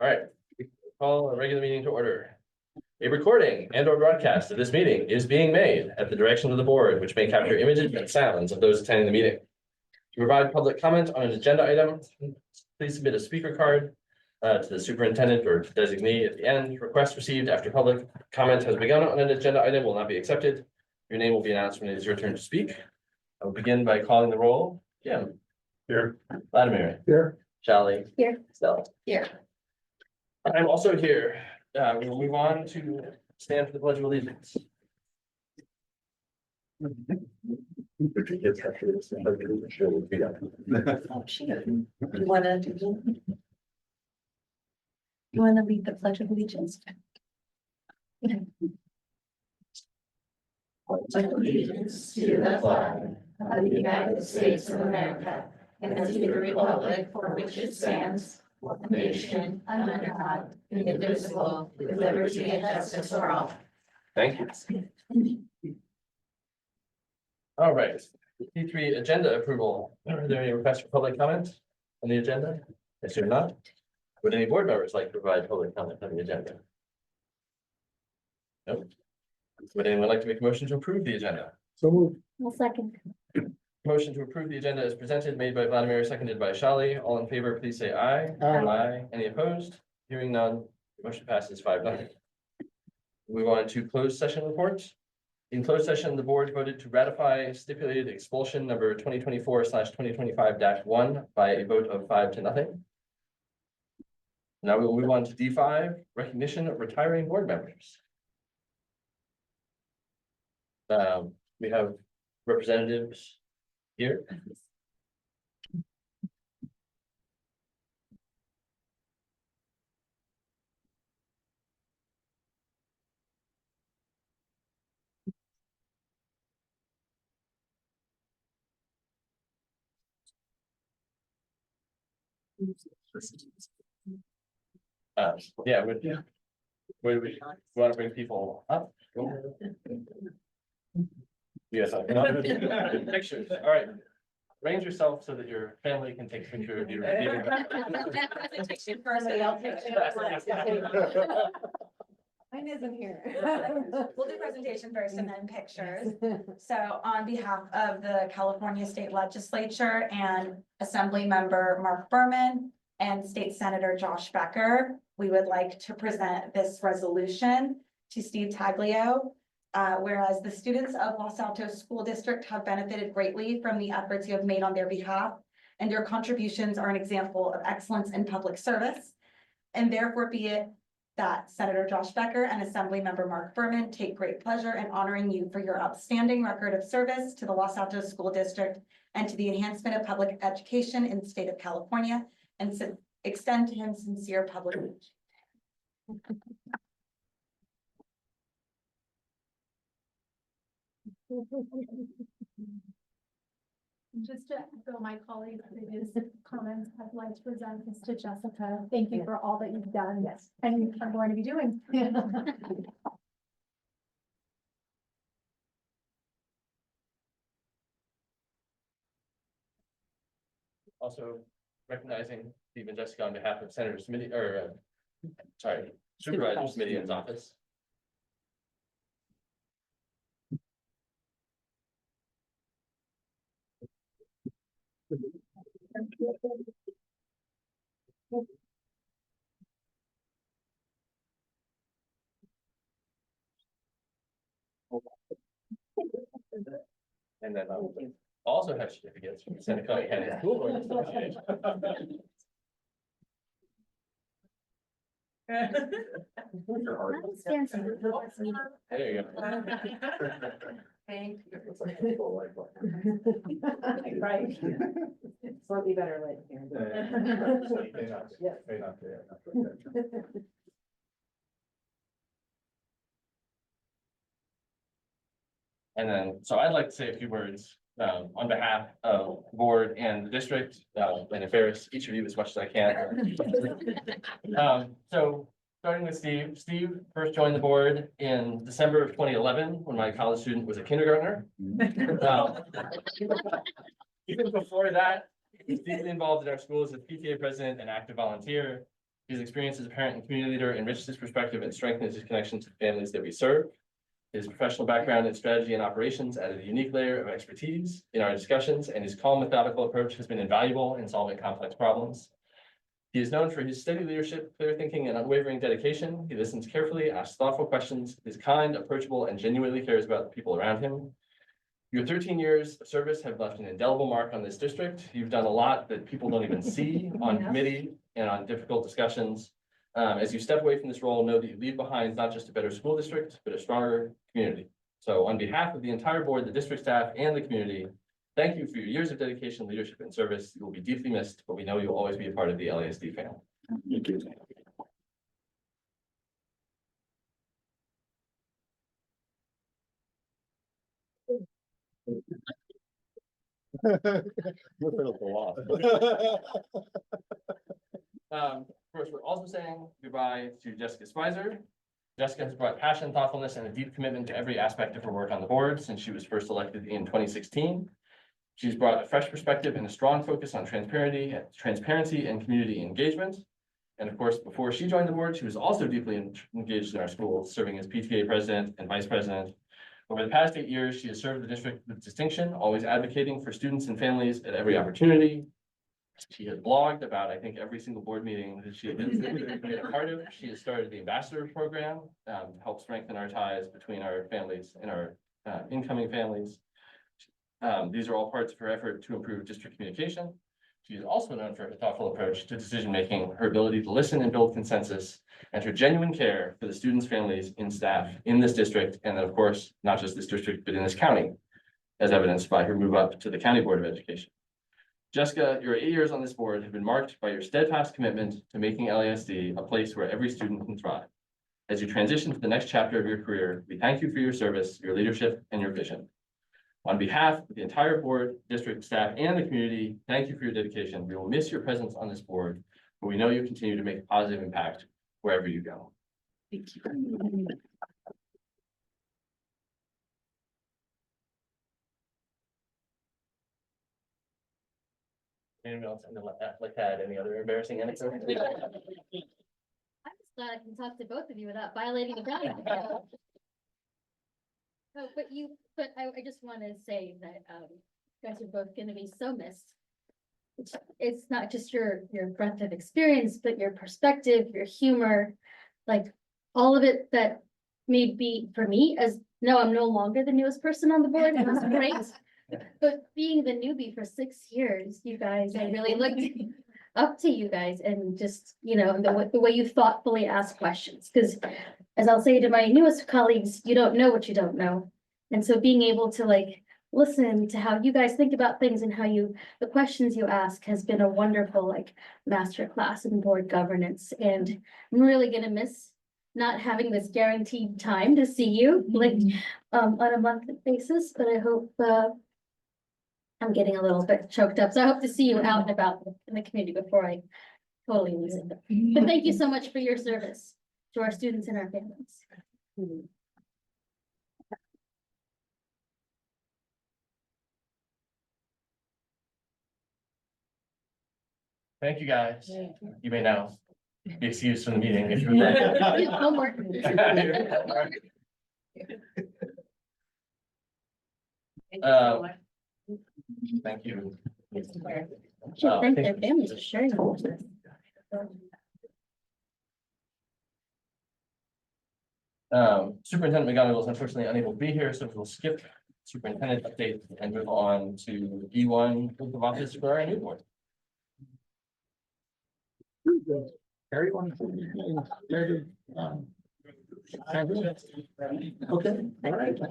All right, call a regular meeting to order. A recording and or broadcast of this meeting is being made at the direction of the board, which may capture images and sounds of those attending the meeting. To provide public comment on an agenda item, please submit a speaker card to the superintendent or designee at the end. Requests received after public comment has begun on an agenda item will not be accepted. Your name will be announced when it is your turn to speak. I will begin by calling the roll. Jim. Here. Vladimir. Here. Shally. Here. Stella. Here. I'm also here. We'll move on to stand for the Pledge of Allegiance. You wanna lead the Pledge of Allegiance? Allegiance to the flag of the United States of America and to the republic for which it stands, one nation under God, indivisible, with liberty and justice for all. Thank you. All right, P3 agenda approval. Are there any requests for public comment on the agenda? I assume not. Would any board members like to provide public comment on the agenda? Nope. Would anyone like to make a motion to approve the agenda? So moved. I'll second. Motion to approve the agenda is presented, made by Vladimir, seconded by Shally. All in favor, please say aye. Aye. Any opposed? Hearing none, motion passes 5-0. Move on to closed session reports. In closed session, the board voted to ratify stipulated expulsion number 2024/2025-1 by a vote of 5-0. Now we will move on to D5, recognition of retiring board members. We have representatives here. Yeah, would we want to bring people up? Yes. Pictures, all right. Arrange yourself so that your family can take a picture of you. Presentation first, I'll take Mine isn't here. We'll do presentation first and then pictures. So on behalf of the California State Legislature and Assembly Member Mark Berman and State Senator Josh Becker, we would like to present this resolution to Steve Taglio. Whereas the students of Los Altos School District have benefited greatly from the efforts you have made on their behalf, and your contributions are an example of excellence in public service. And therefore be it that Senator Josh Becker and Assembly Member Mark Berman take great pleasure in honoring you for your outstanding record of service to the Los Altos School District and to the enhancement of public education in the state of California, and extend to him sincere public. Just to echo my colleagues' previous comments, I'd like to present this to Jessica. Thank you for all that you've done. Yes. And are going to be doing. Also recognizing Steve and Jessica on behalf of Senator Smitty, or sorry, Supervisor Smitty's office. And then also have certificates from the Santa Clara County School Board Association. There you go. Thank you. Right. Slightly better lit here. And then, so I'd like to say a few words on behalf of the board and the district, and embarrass each of you as much as I can. So starting with Steve. Steve first joined the board in December of 2011 when my college student was a kindergartner. Even before that, he was deeply involved in our school as a PTA president and active volunteer. His experience as a parent and community leader enriches his perspective and strengthens his connection to the families that we serve. His professional background in strategy and operations added a unique layer of expertise in our discussions, and his calm, methodical approach has been invaluable in solving complex problems. He is known for his steady leadership, clear thinking, and unwavering dedication. He listens carefully, asks thoughtful questions, is kind, approachable, and genuinely cares about the people around him. Your 13 years of service have left an indelible mark on this district. You've done a lot that people don't even see on committee and on difficult discussions. As you step away from this role, know that you leave behind not just a better school district, but a stronger community. So on behalf of the entire board, the district staff, and the community, thank you for your years of dedication, leadership, and service. You will be deeply missed, but we know you'll always be a part of the LASD family. Thank you. Of course, we're also saying goodbye to Jessica Spicer. Jessica has brought passion, thoughtfulness, and a deep commitment to every aspect of her work on the board since she was first elected in 2016. She's brought a fresh perspective and a strong focus on transparency and community engagement. And of course, before she joined the board, she was also deeply engaged in our schools, serving as PTA president and vice president. Over the past 8 years, she has served the district with distinction, always advocating for students and families at every opportunity. She has blogged about, I think, every single board meeting that she has been a part of. She has started the ambassador program to help strengthen our ties between our families and our incoming families. These are all parts of her effort to improve district communication. She is also known for her thoughtful approach to decision-making, her ability to listen and build consensus, and her genuine care for the students, families, and staff in this district, and then, of course, not just this district, but in this county, as evidenced by her move up to the County Board of Education. Jessica, your 8 years on this board have been marked by your steadfast commitment to making LASD a place where every student can thrive. As you transition to the next chapter of your career, we thank you for your service, your leadership, and your vision. On behalf of the entire board, district staff, and the community, thank you for your dedication. We will miss your presence on this board, but we know you continue to make a positive impact wherever you go. Thank you. Anyone else like that? Any other embarrassing anecdotes? I'm just glad I can talk to both of you without violating the boundary. Oh, but I just want to say that you guys are both going to be so missed. It's not just your breadth of experience, but your perspective, your humor, like all of it that may be for me as no, I'm no longer the newest person on the board. And that's great. But being the newbie for 6 years, you guys, I really looked up to you guys and just, you know, the way you thoughtfully ask questions. Because as I'll say to my newest colleagues, you don't know what you don't know. And so being able to like listen to how you guys think about things and how the questions you ask has been a wonderful like masterclass in board governance. And I'm really gonna miss not having this guaranteed time to see you like on a monthly basis, but I hope I'm getting a little bit choked up. So I hope to see you out and about in the community before I totally lose it. But thank you so much for your service to our students and our families. Thank you, guys. You may now be excused from the meeting if you would like. Homework. Thank you. Should thank their families for sharing. Superintendent McGonigal is unfortunately unable to be here, so we'll skip superintendent update and move on to E1 oath of office for our new board. Carry one. Okay, all right. So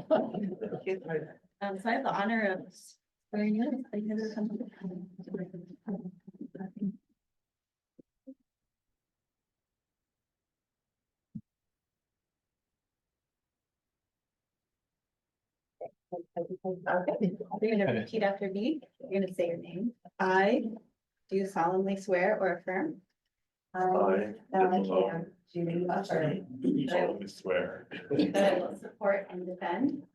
I have the honor of swearing in. Okay, you're gonna repeat after me. You're gonna say your name. I do solemnly swear or affirm. I can do affirm. solemnly swear That I will support and defend.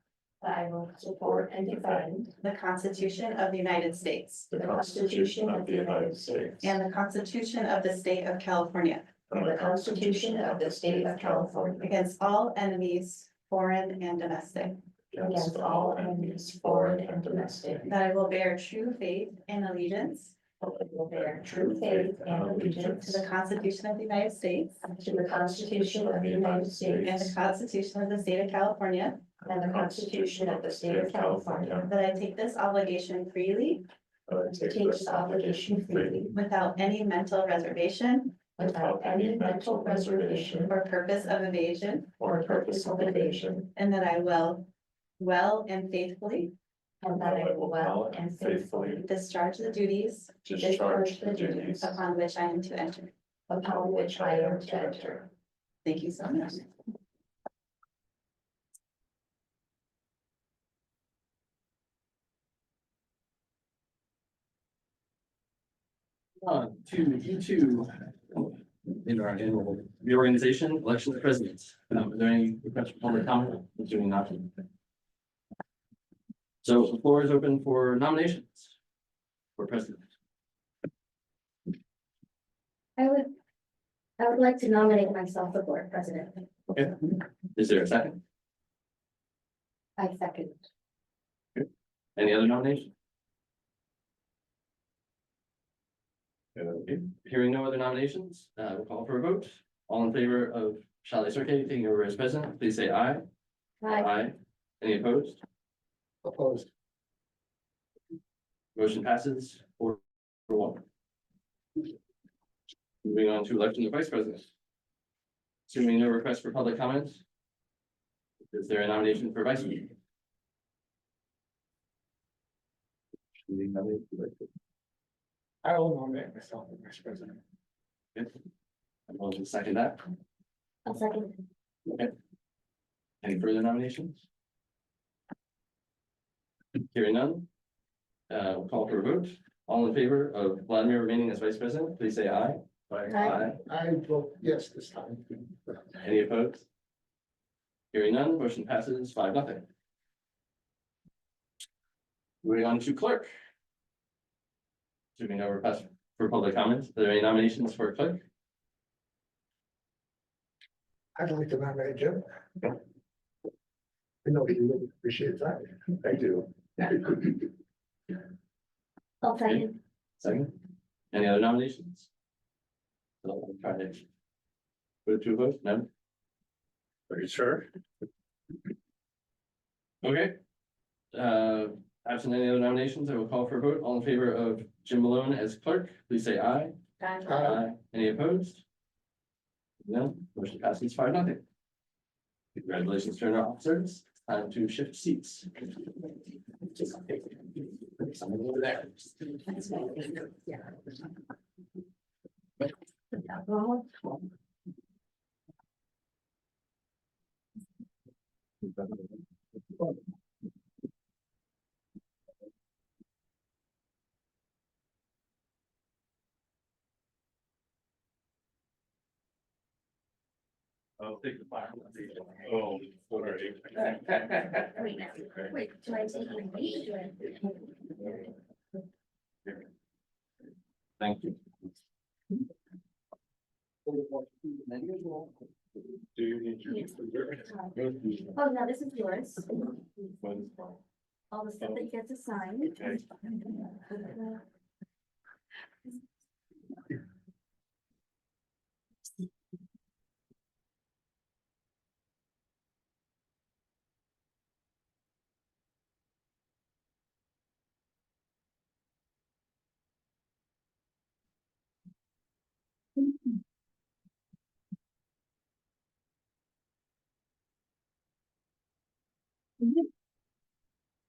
That I will support and defend The Constitution of the United States. the Constitution of the United States And the Constitution of the State of California. and the Constitution of the State of California against all enemies, foreign and domestic, against all enemies, foreign and domestic, that I will bear true faith and allegiance that I will bear true faith and to allegiance the Constitution of the United States to the Constitution of the United and the States Constitution of the State of California, and the Constitution of the State of California, that I take this obligation freely to take this obligation freely without any mental reservation without any mental reservation or purpose of evasion, or purpose of evasion, and that I will well and faithfully and that I will well and faithfully discharge the duties discharge the duties upon which I am to enter. upon which I am to enter. Thank you so much. On to E2. In our annual reorganization, election of president. Are there any requests for public comment? Assuming not. So the floor is open for nominations for president. I would like to nominate myself for board president. Okay, is there a second? I second. Any other nomination? Okay, hearing no other nominations, we'll call for a vote. All in favor of Shally Cirque taking over as president, please say aye. Aye. Any opposed? Opposed. Motion passes 4-1. Moving on to election of vice president. Assuming no request for public comments. Is there a nomination for vice president? I will nominate myself as vice president. I'm going to second that. I'll second. Any further nominations? Hearing none. We'll call for a vote. All in favor of Vladimir remaining as vice president, please say aye. Aye. I vote yes this time. Any opposed? Hearing none, motion passes 5-0. Moving on to clerk. Assuming no request for public comments, are there any nominations for clerk? I'd like to nominate Jim. I know he really appreciates that. I do. I'll second. Second. Any other nominations? So I'll try to put it to a vote, no? Are you sure? Okay. Absent any other nominations, I will call for a vote. All in favor of Jim Malone as clerk, please say aye. Aye. Any opposed? No, motion passes 5-0. Congratulations to our officers. Time to shift seats. Someone over there. I'll take the fire. Oh, sorry. Wait, do I take my lead? Thank you. Do you need Oh, no, this is yours. All the stuff that you get to sign. Okay.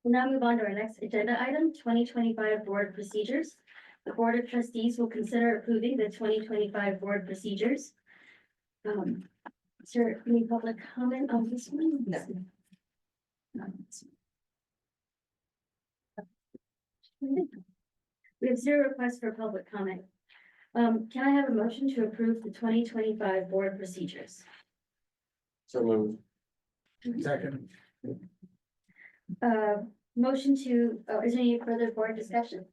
We'll now move on to our next agenda item, 2025 board procedures. The Board of Trustees will consider approving the 2025 board procedures. Is there any public comment on this one? No. We have 0 requests for public comment. Can I have a motion to approve the 2025 board procedures? So moved. Second. Motion to, is there any further board discussion?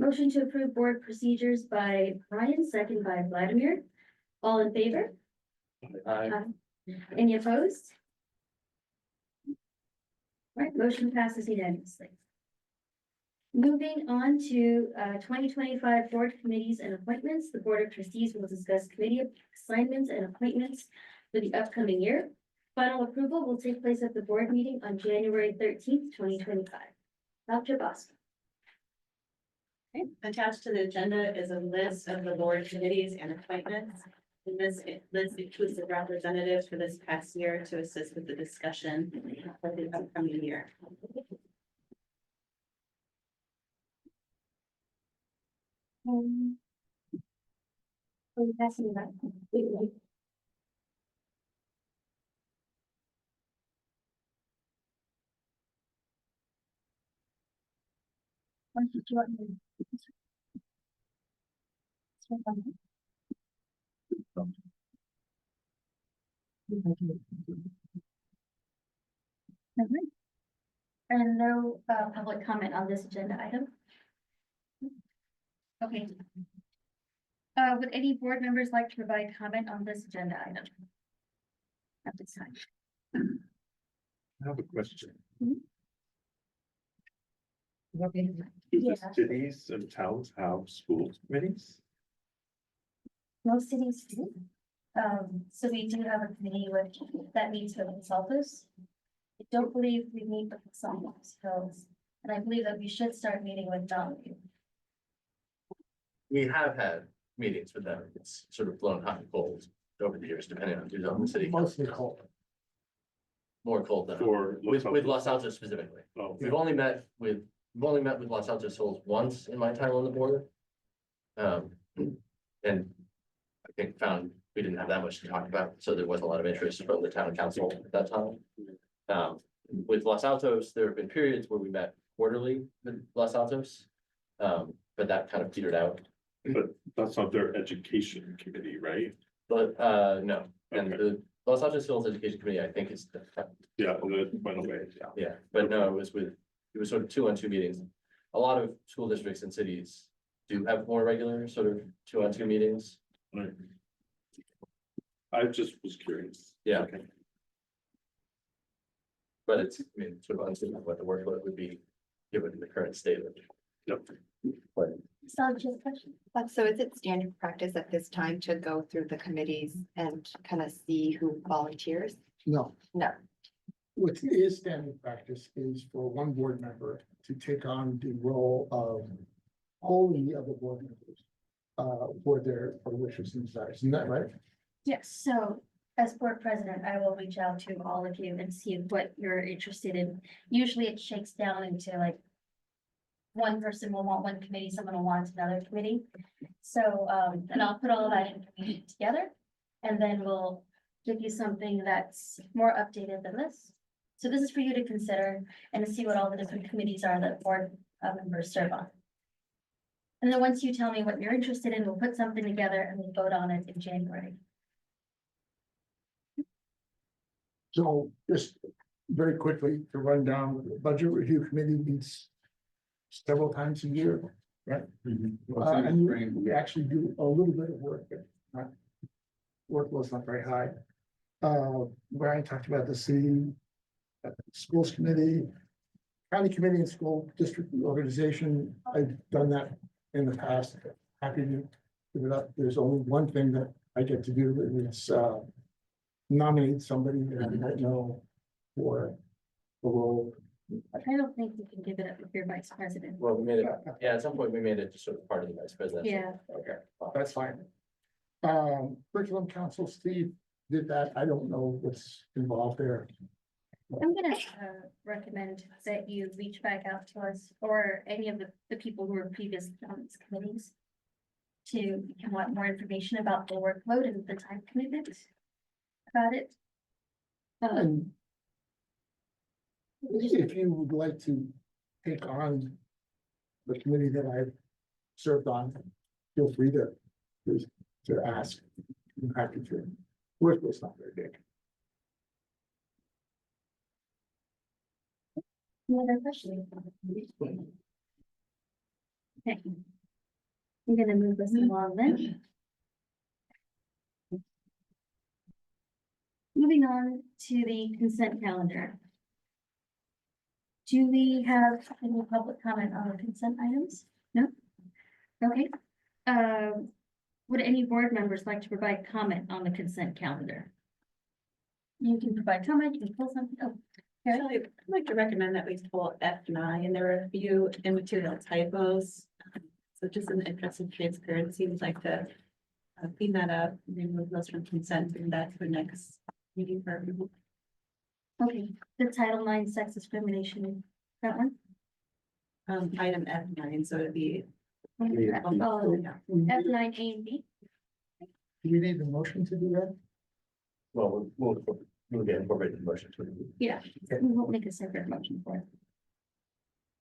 Motion to approve board procedures by Brian, second by Vladimir. All in favor? Any opposed? Right, motion passes unanimously. Moving on to 2025 board committees and appointments, the Board of Trustees will discuss committee assignments and appointments for the upcoming year. Final approval will take place at the board meeting on January 13th, 2025. Dr. Bosco. Okay, attached to the agenda is a list of the board committees and appointments. And this list includes the representatives for this past year to assist with the discussion for the upcoming year. Are you passing that? And no public comment on this agenda item. Okay. Would any board members like to provide comment on this agenda item? At this time. I have a question. Mhm. Do Yeah. the cities and towns have school committees? Most cities do. So we do have a committee with, that meets with consultants. I don't believe we meet with consultants, Hills, and I believe that we should start meeting with Donahue. We have had meetings with them. It's sort of blown hot and cold over the years, depending on who's on the city. Mostly cold. More cold than, For with Los Altos specifically. Oh, We've only met with Los Altos Hills once in my time on the board. And I think found we didn't have that much to talk about, so there wasn't a lot of interest from the town council at that time. With Los Altos, there have been periods where we met quarterly with Los Altos. But that kind of petered out, but that's not their education committee, right? but no, and Okay. the Los Altos Hills Education Committee, I think is. Yeah, that went away, yeah. Yeah, but no, it was sort of 2-on-2 meetings. A lot of school districts and cities do have more regular sort of 2-on-2 meetings. Right. I just was curious. Yeah. Okay. But it's, I mean, sort of uncertain what the workload would be given the current state of. Yep. But Sally, do you have a question? So is it standard practice at this time to go through the committees and kind of see who volunteers? No. No. What is standard practice is for one board member to take on the role of wholly of the board members. For their wishes and desires, isn't that right? Yes, so as board president, I will reach out to all of you and see what you're interested in. Usually it shakes down into like one person will want one committee, someone will want another committee. So, and I'll put all that information together and then we'll give you something that's more updated than this. So this is for you to consider and to see what all the different committees are that board members serve on. And then once you tell me what you're interested in, we'll put something together and we'll vote on it in January. So just very quickly to run down, the budget review committee meets several times a year, right? And we actually do a little bit of work, but not, workload's not very high. Brian talked about the city, schools committee, county committee and school district organization. I've done that in the past. Happy to give it up. There's only one thing that I get to do, and it's nominate somebody that I don't know for the role. I don't think you can give it up if you're vice president. well, we made it, yeah, at some point we made it just sort of part of the vice president. Yeah. Okay. That's fine. Curriculum council, Steve did that. I don't know what's involved there. I'm gonna recommend that you reach back out to us or any of the people who were previously on these committees. To, if you want more information about the workload and the time commitment about it. And if you would like to take on the committee that I've served on, feel free to ask. I'm happy to. Workload's not very big. Any other questions? Okay, I'm gonna move this along then. Moving on to the consent calendar. Do we have any public comment on the consent items? No? Okay. Would any board members like to provide comment on the consent calendar? You can provide comment, you can pull something. Oh, Carrie? Actually, I'd like to recommend that we pull F9, and there were a few immaterial typos. So just in the interest of transparency, we'd like to clean that up, and remove those from consent, and that for next meeting for everyone. Okay, the Title IX sex discrimination, that one? Item F9, so it'd be. Oh, Yeah. F9 A and B. Do we need a motion to do that? Well, we'll get incorporated in the motion to. Yeah, we won't make a separate motion for it.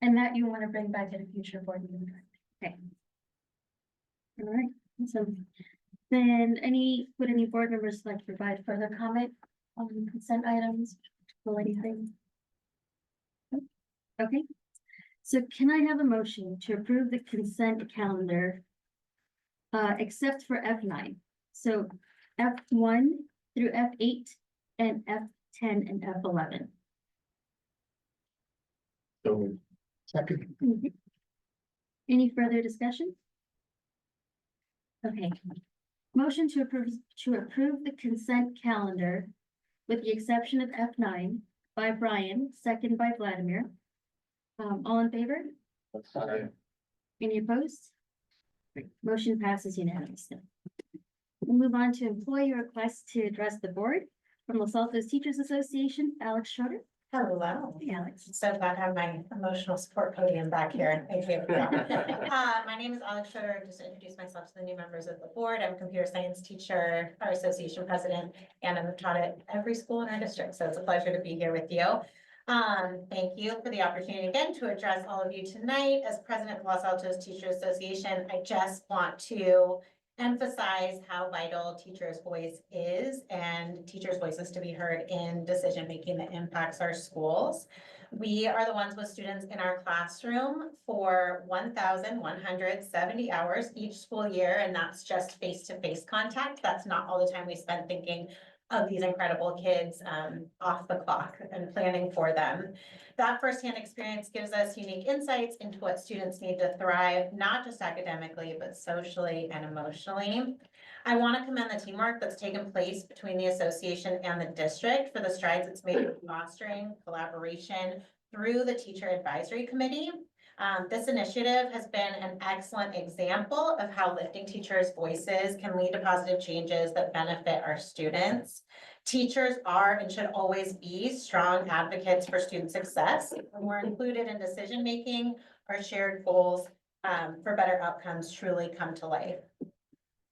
And that you want to bring back at a future board meeting. Okay. All right, so then would any board members like to provide further comment on the consent items or anything? Okay, so can I have a motion to approve the consent calendar? Except for F9, so F1 through F8 and F10 and F11. So Second, Any further discussion? Okay, motion to approve the consent calendar with the exception of F9 by Brian, second by Vladimir. All in favor? Any opposed? Great. Motion passes unanimously. We'll move on to employee requests to address the board from Los Altos Teachers Association, Alex Schroeder. Hello. Hey, Alex. So glad to have my emotional support podium back here. Thank you. My name is Alex Schroeder. Just to introduce myself to the new members of the board. I'm a computer science teacher, our association president, and I've taught at every school in our district. So it's a pleasure to be here with you. Thank you for the opportunity again to address all of you tonight. As president of Los Altos Teachers Association, I just want to emphasize how vital teachers' voice is and teachers' voices to be heard in decision-making that impacts our schools. We are the ones with students in our classroom for 1,170 hours each school year, and that's just face-to-face contact. That's not all the time we spend thinking of these incredible kids off the clock and planning for them. That firsthand experience gives us unique insights into what students need to thrive, not just academically, but socially and emotionally. I want to commend the teamwork that's taken place between the association and the district for the strides it's made in fostering collaboration through the Teacher Advisory Committee. This initiative has been an excellent example of how lifting teachers' voices can lead to positive changes that benefit our students. Teachers are and should always be strong advocates for student success. When we're included in decision-making, our shared goals for better outcomes truly come to life.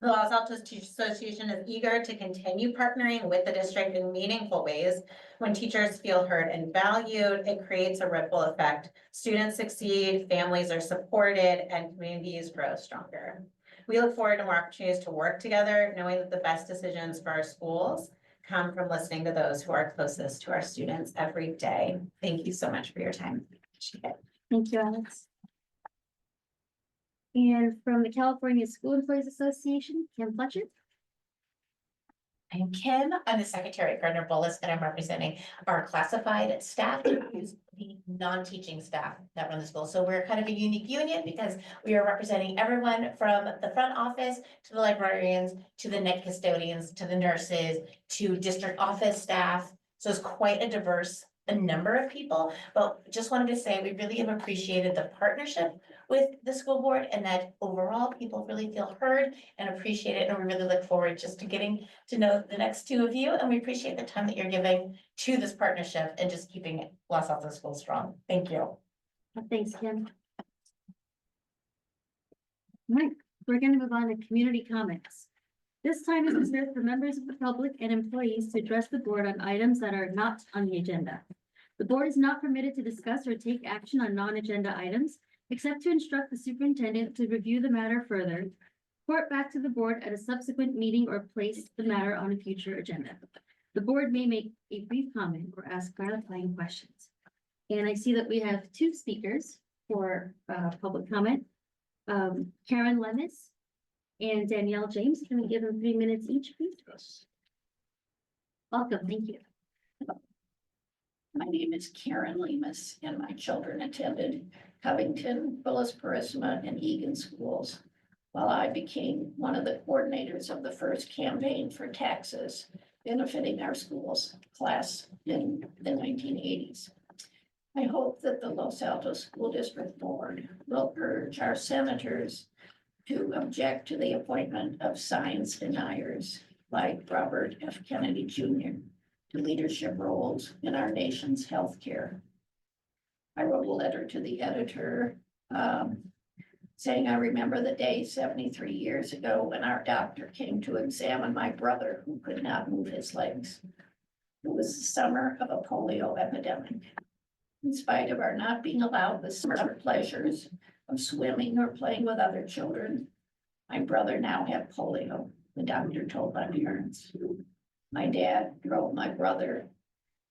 The Los Altos Teachers Association is eager to continue partnering with the district in meaningful ways. When teachers feel heard and valued, it creates a ripple effect. Students succeed, families are supported, and communities grow stronger. We look forward to more opportunities to work together, knowing that the best decisions for our schools come from listening to those who are closest to our students every day. Thank you so much for your time. Appreciate it. Thank you, Alex. And from the California School Employees Association, Kim Fletcher. I'm Kim. I'm the secretary at Gardner Bullis, and I'm representing our classified staff, who's the non-teaching staff that run the school. So we're kind of a unique union because we are representing everyone from the front office to the librarians, to the NEC custodians, to the nurses, to district office staff. So it's quite a diverse number of people, but just wanted to say we really have appreciated the partnership with the school board, and that overall people really feel heard and appreciate it. And we really look forward just to getting to know the next two of you. And we appreciate the time that you're giving to this partnership and just keeping Los Altos schools strong. Thank you. Thanks, Kim. All right, we're going to move on to community comments. This time is reserved for members of the public and employees to address the board on items that are not on the agenda. The board is not permitted to discuss or take action on non-agenda items, except to instruct the superintendent to review the matter further, report back to the board at a subsequent meeting, or place the matter on a future agenda. The board may make a brief comment or ask clarifying questions. And I see that we have two speakers for public comment. Karen Levis and Danielle James. Can we give them 3 minutes each, please? Yes. Welcome, thank you. My name is Karen Lemus, and my children attended Covington, Willis Parisma, and Egan schools, while I became one of the coordinators of the first campaign for taxes benefiting our schools class in the 1980s. I hope that the Los Altos School District Board will urge our senators to object to the appointment of science deniers like Robert F. Kennedy Jr. to leadership roles in our nation's healthcare. I wrote a letter to the editor saying I remember the day 73 years ago when our doctor came to examine my brother who could not move his legs. It was the summer of a polio epidemic. In spite of our not being allowed the summer pleasures of swimming or playing with other children, my brother now had polio, the doctor told my parents. My dad drove my brother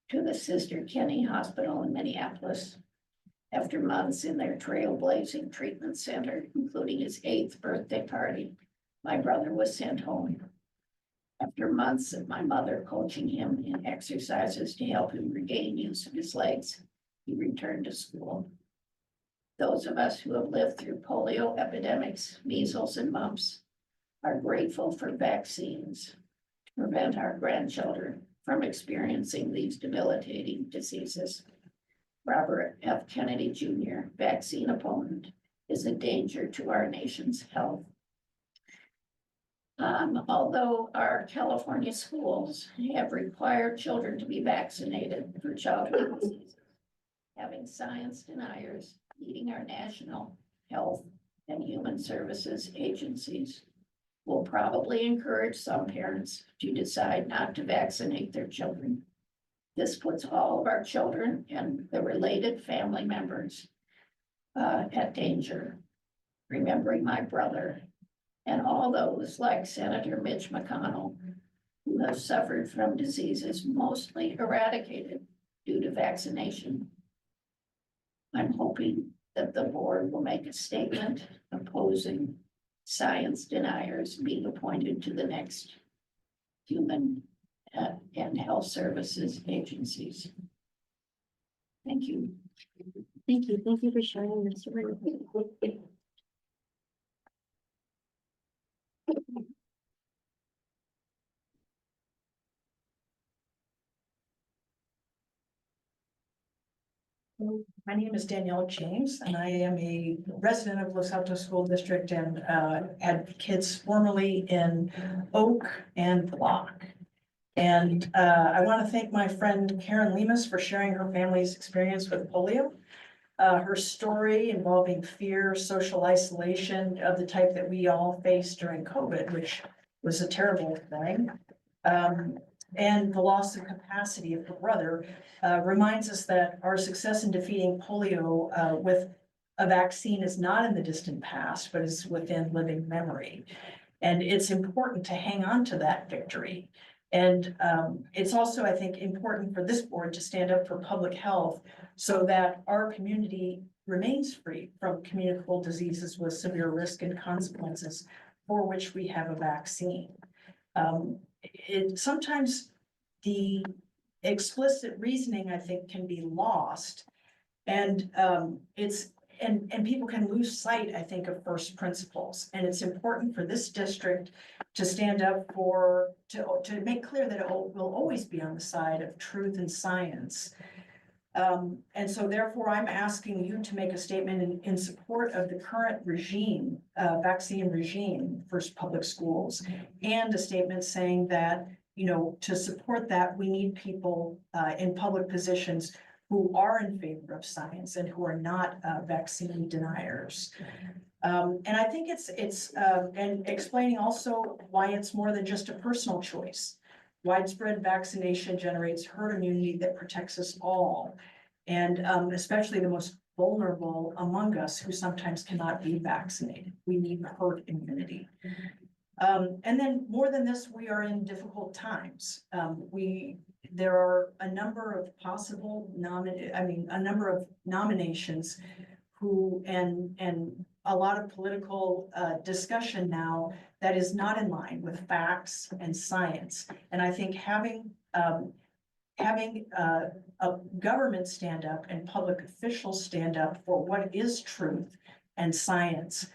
to the Sister Kenny Hospital in Minneapolis. After months in their trailblazing treatment center, including his 8th birthday party, my brother was sent home. After months of my mother coaching him in exercises to help him regain use of his legs, he returned to school. Those of us who have lived through polio epidemics, measles, and mumps are grateful for vaccines to prevent our grandchildren from experiencing these debilitating diseases. Robert F. Kennedy Jr., vaccine opponent, is a danger to our nation's health. Although our California schools have required children to be vaccinated for childhood diseases, having science deniers leading our national health and human services agencies will probably encourage some parents to decide not to vaccinate their children. This puts all of our children and the related family members at danger. Remembering my brother and all those like Senator Mitch McConnell who have suffered from diseases mostly eradicated due to vaccination. I'm hoping that the board will make a statement opposing science deniers being appointed to the next human and health services agencies. Thank you. Thank you for sharing this. My name is Danielle James, and I am a resident of Los Altos School District and had kids formerly in Oak and Block. And I want to thank my friend Karen Lemus for sharing her family's experience with polio. Her story involving fear, social isolation of the type that we all faced during COVID, which was a terrible thing. And the loss of capacity of her brother reminds us that our success in defeating polio with a vaccine is not in the distant past, but is within living memory. And it's important to hang on to that victory. And it's also, I think, important for this board to stand up for public health so that our community remains free from communicable diseases with severe risk and consequences for which we have a vaccine. Sometimes the explicit reasoning, I think, can be lost. And and people can lose sight, I think, of first principles. And it's important for this district to stand up to make clear that it will always be on the side of truth and science. And so therefore, I'm asking you to make a statement in support of the current regime, vaccine regime for public schools, and a statement saying that, you know, to support that, we need people in public positions who are in favor of science and who are not vaccine deniers. And I think it's and explaining also why it's more than just a personal choice. Widespread vaccination generates herd immunity that protects us all, and especially the most vulnerable among us who sometimes cannot be vaccinated. We need herd immunity. And then more than this, we are in difficult times. There are a number of possible a number of nominations who and a lot of political discussion now that is not in line with facts and science. And I think having a government stand up and public officials stand up for what is truth and science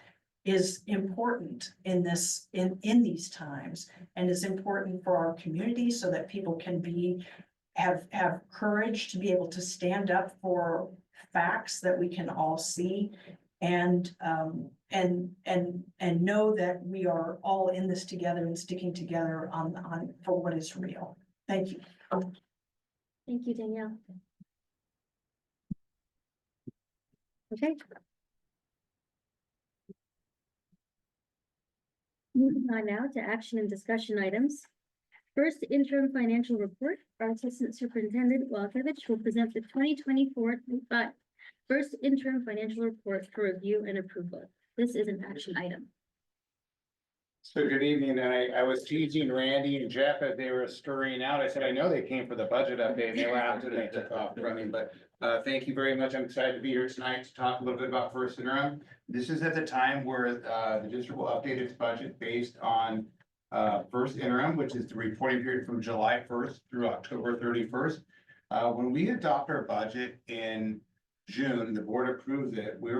is important in these times, and is important for our community so that people can have courage to be able to stand up for facts that we can all see, and know that we are all in this together and sticking together on for what is real. Thank you. Thank you, Danielle. Okay. Moving on now to action and discussion items. First interim financial report, our Assistant Superintendent Walkevich will present the 2024-25 first interim financial report for review and approval. This is an action item. So good evening, and I was teasing Randy and Jeff as they were scurrying out. I said, I know they came for the budget update, and they laughed and they took off running, but thank you very much. I'm excited to be here tonight to talk a little bit about first interim. This is at the time where the district will update its budget based on first interim, which is the reporting period from July 1st through October 31st. When we adopt our budget in June, the board approves it. We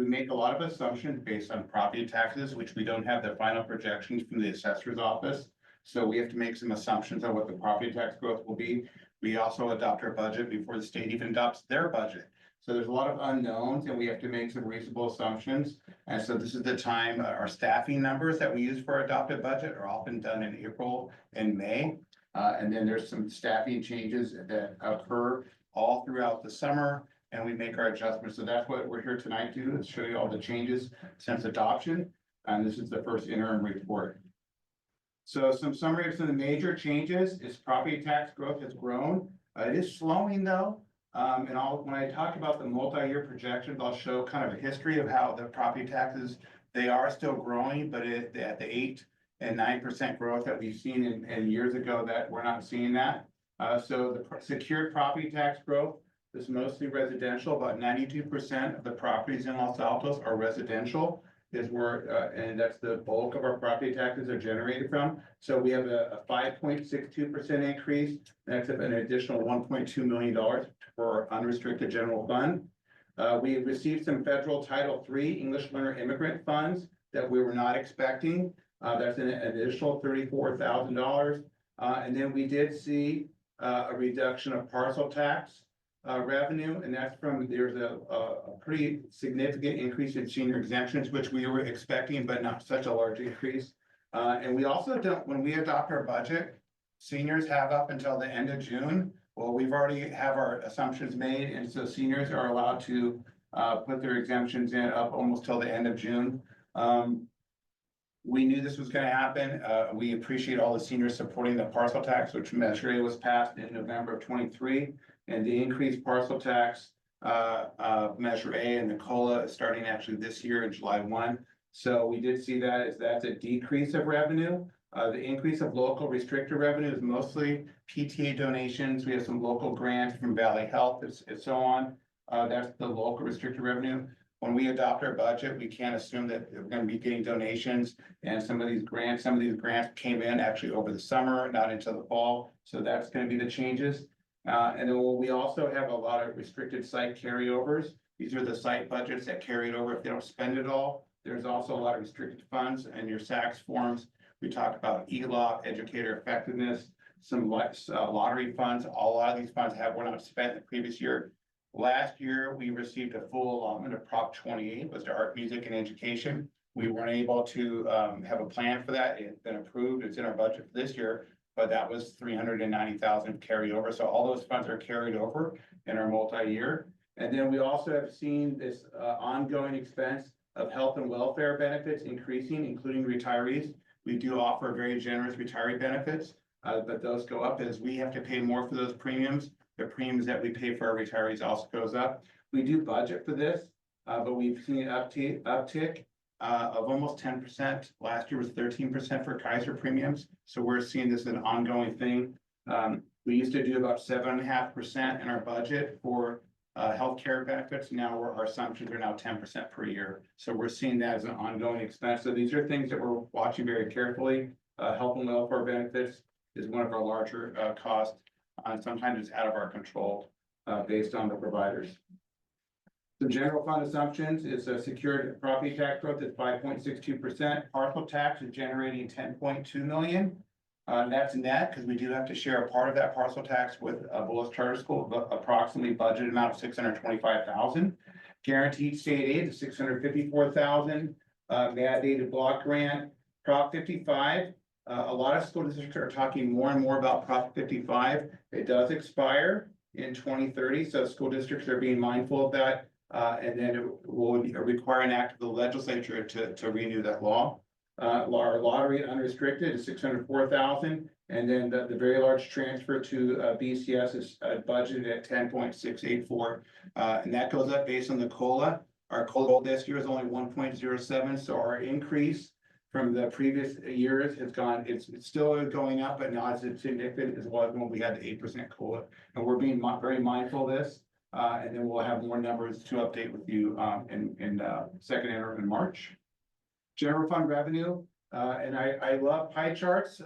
make a lot of assumptions based on property taxes, which we don't have the final projections from the assessor's office. So we have to make some assumptions on what the property tax growth will be. We also adopt our budget before the state even adopts their budget. So there's a lot of unknowns and we have to make some reasonable assumptions. And so this is the time, our staffing numbers that we use for our adopted budget are often done in April and May. And then there's some staffing changes that occur all throughout the summer, and we make our adjustments. So that's what we're here tonight to do, is show you all the changes since adoption. And this is the first interim report. So some summary of some of the major changes is property tax growth has grown. It is slowing though. And when I talk about the multi-year projections, I'll show kind of a history of how the property taxes, they are still growing, but at the 8% and 9% growth that we've seen in years ago, that we're not seeing that. So the secured property tax growth is mostly residential. About 92% of the properties in Los Altos are residential, and that's the bulk of our property taxes are generated from. So we have a 5.62% increase. That's an additional $1.2 million for our unrestricted general fund. We have received some federal Title III English learner immigrant funds that we were not expecting. That's an additional $34,000. And then we did see a reduction of parcel tax revenue, and that's from, there's a pretty significant increase in senior exemptions, which we were expecting, but not such a large increase. And we also don't, when we adopt our budget, seniors have up until the end of June. Well, we've already have our assumptions made, and so seniors are allowed to put their exemptions in up almost till the end of June. We knew this was going to happen. We appreciate all the seniors supporting the parcel tax, which Measure A was passed in November of 23. And the increased parcel tax, Measure A and the COLA is starting actually this year in July 1. So we did see that's a decrease of revenue. The increase of local restricted revenue is mostly PTA donations. We have some local grants from Valley Health and so on. That's the local restricted revenue. When we adopt our budget, we can't assume that we're going to be getting donations, and some of these grants came in actually over the summer, not until the fall. So that's going to be the changes. And then we also have a lot of restricted site carryovers. These are the site budgets that carry it over if they don't spend it all. There's also a lot of restricted funds in your SACS forms. We talk about ELOP, educator effectiveness, some lottery funds. A lot of these funds were not spent the previous year. Last year, we received a full allotment of Prop 28, was to art, music, and education. We weren't able to have a plan for that. It's been approved. It's in our budget for this year, but that was $390,000 carryover. So all those funds are carried over in our multi-year. And then we also have seen this ongoing expense of health and welfare benefits increasing, including retirees. We do offer very generous retiree benefits, but those go up as we have to pay more for those premiums. The premiums that we pay for our retirees also goes up. We do budget for this, but we've seen an uptick of almost 10%. Last year was 13% for Kaiser premiums. So we're seeing this as an ongoing thing. We used to do about 7.5% in our budget for Healthcare benefits, now our assumptions are now 10% per year. So we're seeing that as an ongoing expense. So these are things that we're watching very carefully. Health and welfare benefits is one of our larger costs. Sometimes it's out of our control based on the providers. The general fund assumptions is a secured property tax growth at 5.62%. Parcel tax is generating 10.2 million. That's net because we do have to share a part of that parcel tax with Bullis Charter School, but approximately budget amount of 625,000. Guaranteed state aid is 654,000. Mandated block grant, Prop 55. A lot of school districts are talking more and more about Prop 55. It does expire in 2030, so school districts are being mindful of that. And then it will require an act of the legislature to renew that law. Our lottery unrestricted is 604,000, and then the very large transfer to BCS is budgeted at 10.684, and that goes up based on the COLA. Our COLA this year is only 1.07, so our increase from the previous years has gone. It's still going up, but not as significant as it was when we had the 8% COLA, and we're being very mindful of this. And then we'll have more numbers to update with you in second interim in March. General fund revenue, and I love pie charts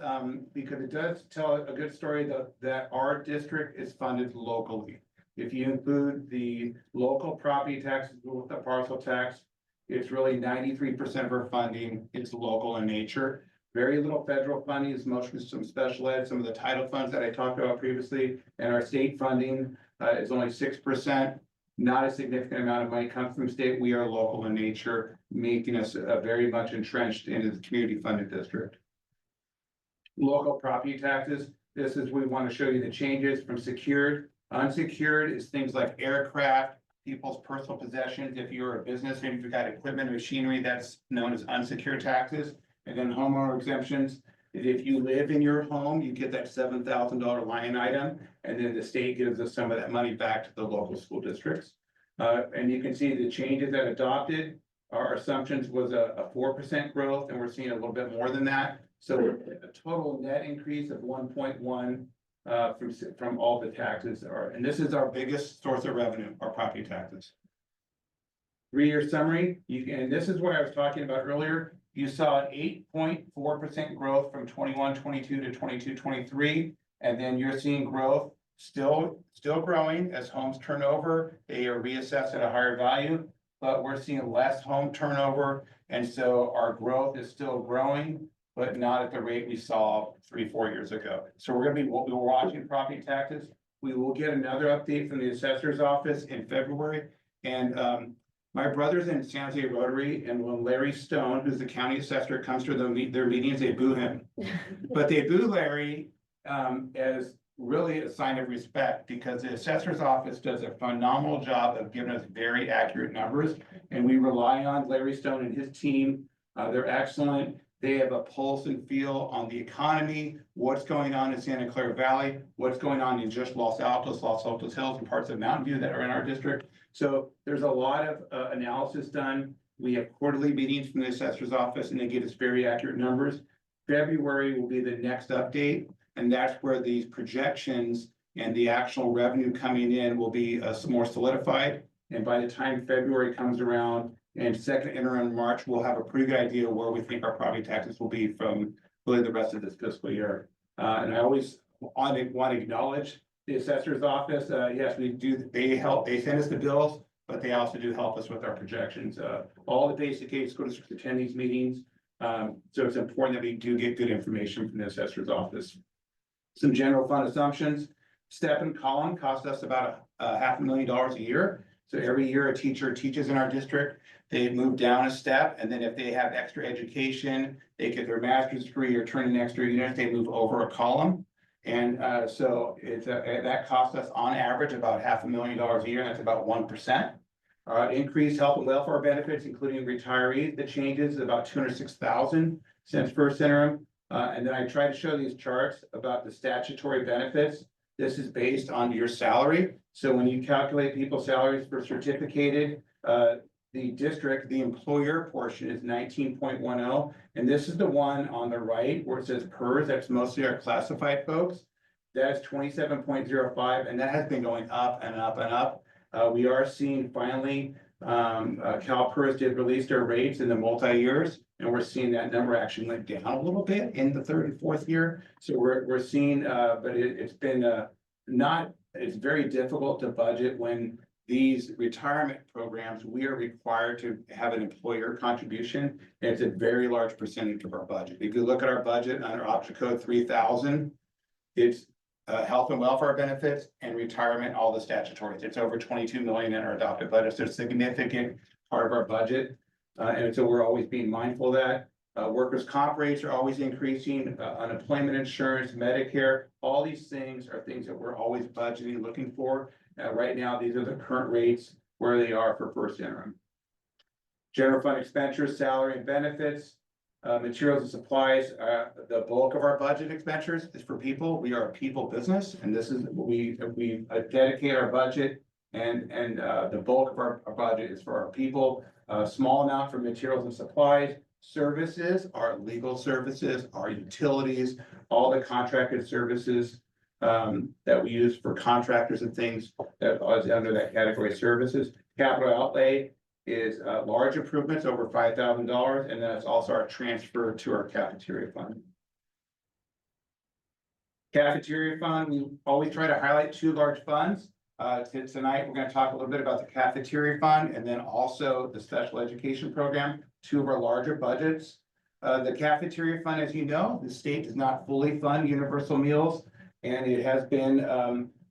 because it does tell a good story that our district is funded locally. If you include the local property taxes with the parcel tax, it's really 93% of our funding is local in nature. Very little federal funding, is mostly some special ed, some of the title funds that I talked about previously, and our state funding is only 6%. Not a significant amount of money comes from state. We are local in nature, making us very much entrenched into the community funded district. Local property taxes. This is, we want to show you the changes from secured. Unsecured is things like aircraft, people's personal possessions. If you're a business and you've got equipment and machinery, that's known as unsecured taxes. And then homeowner exemptions. If you live in your home, you get that $7,000 line item, and then the state gives us some of that money back to the local school districts. And you can see the changes that adopted. Our assumptions was a 4% growth, and we're seeing a little bit more than that. So a total net increase of 1.1 from all the taxes are, and this is our biggest source of revenue, our property taxes. 3-year summary, and this is what I was talking about earlier. You saw an 8.4% growth from 21-22 to 22-23, and then you're seeing growth still growing as homes turn over. They are reassessed at a higher value, but we're seeing less home turnover, and so our growth is still growing, but not at the rate we saw 3-4 years ago. So we're watching property taxes. We will get another update from the assessor's office in February, and my brother's in San Jose Rotary, and when Larry Stone, who's the county assessor, comes to their meetings, they boo him. But they boo Larry as really a sign of respect, because the assessor's office does a phenomenal job of giving us very accurate numbers. And we rely on Larry Stone and his team. They're excellent. They have a pulse and feel on the economy, what's going on in Santa Clara Valley, what's going on in just Los Altos Hills, and parts of Mountain View that are in our district. So there's a lot of analysis done. We have quarterly meetings from the assessor's office, and they give us very accurate numbers. February will be the next update, and that's where these projections and the actual revenue coming in will be more solidified. And by the time February comes around and second interim in March, we'll have a pretty good idea where we think our property taxes will be from really the rest of this fiscal year. And I always want to acknowledge the assessor's office. Yes, we do. They send us the bills, but they also do help us with our projections. All the basic aid school districts attend these meetings. So it's important that we do get good information from the assessor's office. Some general fund assumptions. Step and column cost us about $500,000 a year. So every year a teacher teaches in our district, they move down a step, and then if they have extra education, they get their master's degree or turn in extra units, they move over a column. And so it's that costs us on average about $500,000 a year, and that's about 1%. Increased health and welfare benefits, including retirees, the changes is about $206,000 since first interim. And then I tried to show these charts about the statutory benefits. This is based on your salary. So when you calculate people's salaries for certificated, the district, the employer portion is 19.10. And this is the one on the right where it says PERS, that's mostly our classified folks. That's 27.05, and that has been going up and up and up. We are seeing finally, CalPERS did release their rates in the multi-years, and we're seeing that number actually went down a little bit in the third and fourth year. So we're seeing, but it's been, it's very difficult to budget when these retirement programs, we are required to have an employer contribution. And it's a very large percentage of our budget. If you look at our budget under option code 3000, it's health and welfare benefits and retirement, all the statutories. It's over 22 million in our adopted budget. So it's a significant part of our budget. And so we're always being mindful of that. Workers' comp rates are always increasing, unemployment insurance, Medicare, all these things are things that we're always budgeting, looking for. Right now, these are the current rates where they are for first interim. General fund expenditures, salary and benefits, materials and supplies, the bulk of our budget expenditures is for people. We are a people business, and this is we dedicate our budget, and the bulk of our budget is for our people. A small amount for materials and supplies. Services, our legal services, our utilities, all the contracted services that we use for contractors and things that is under that category of services. Capital outlay is large improvements over $5,000, and that's also our transfer to our cafeteria fund. Cafeteria fund, we always try to highlight two large funds. Tonight, we're going to talk a little bit about the cafeteria fund and then also the special education program, two of our larger budgets. The cafeteria fund, as you know, the state does not fully fund universal meals, and it has been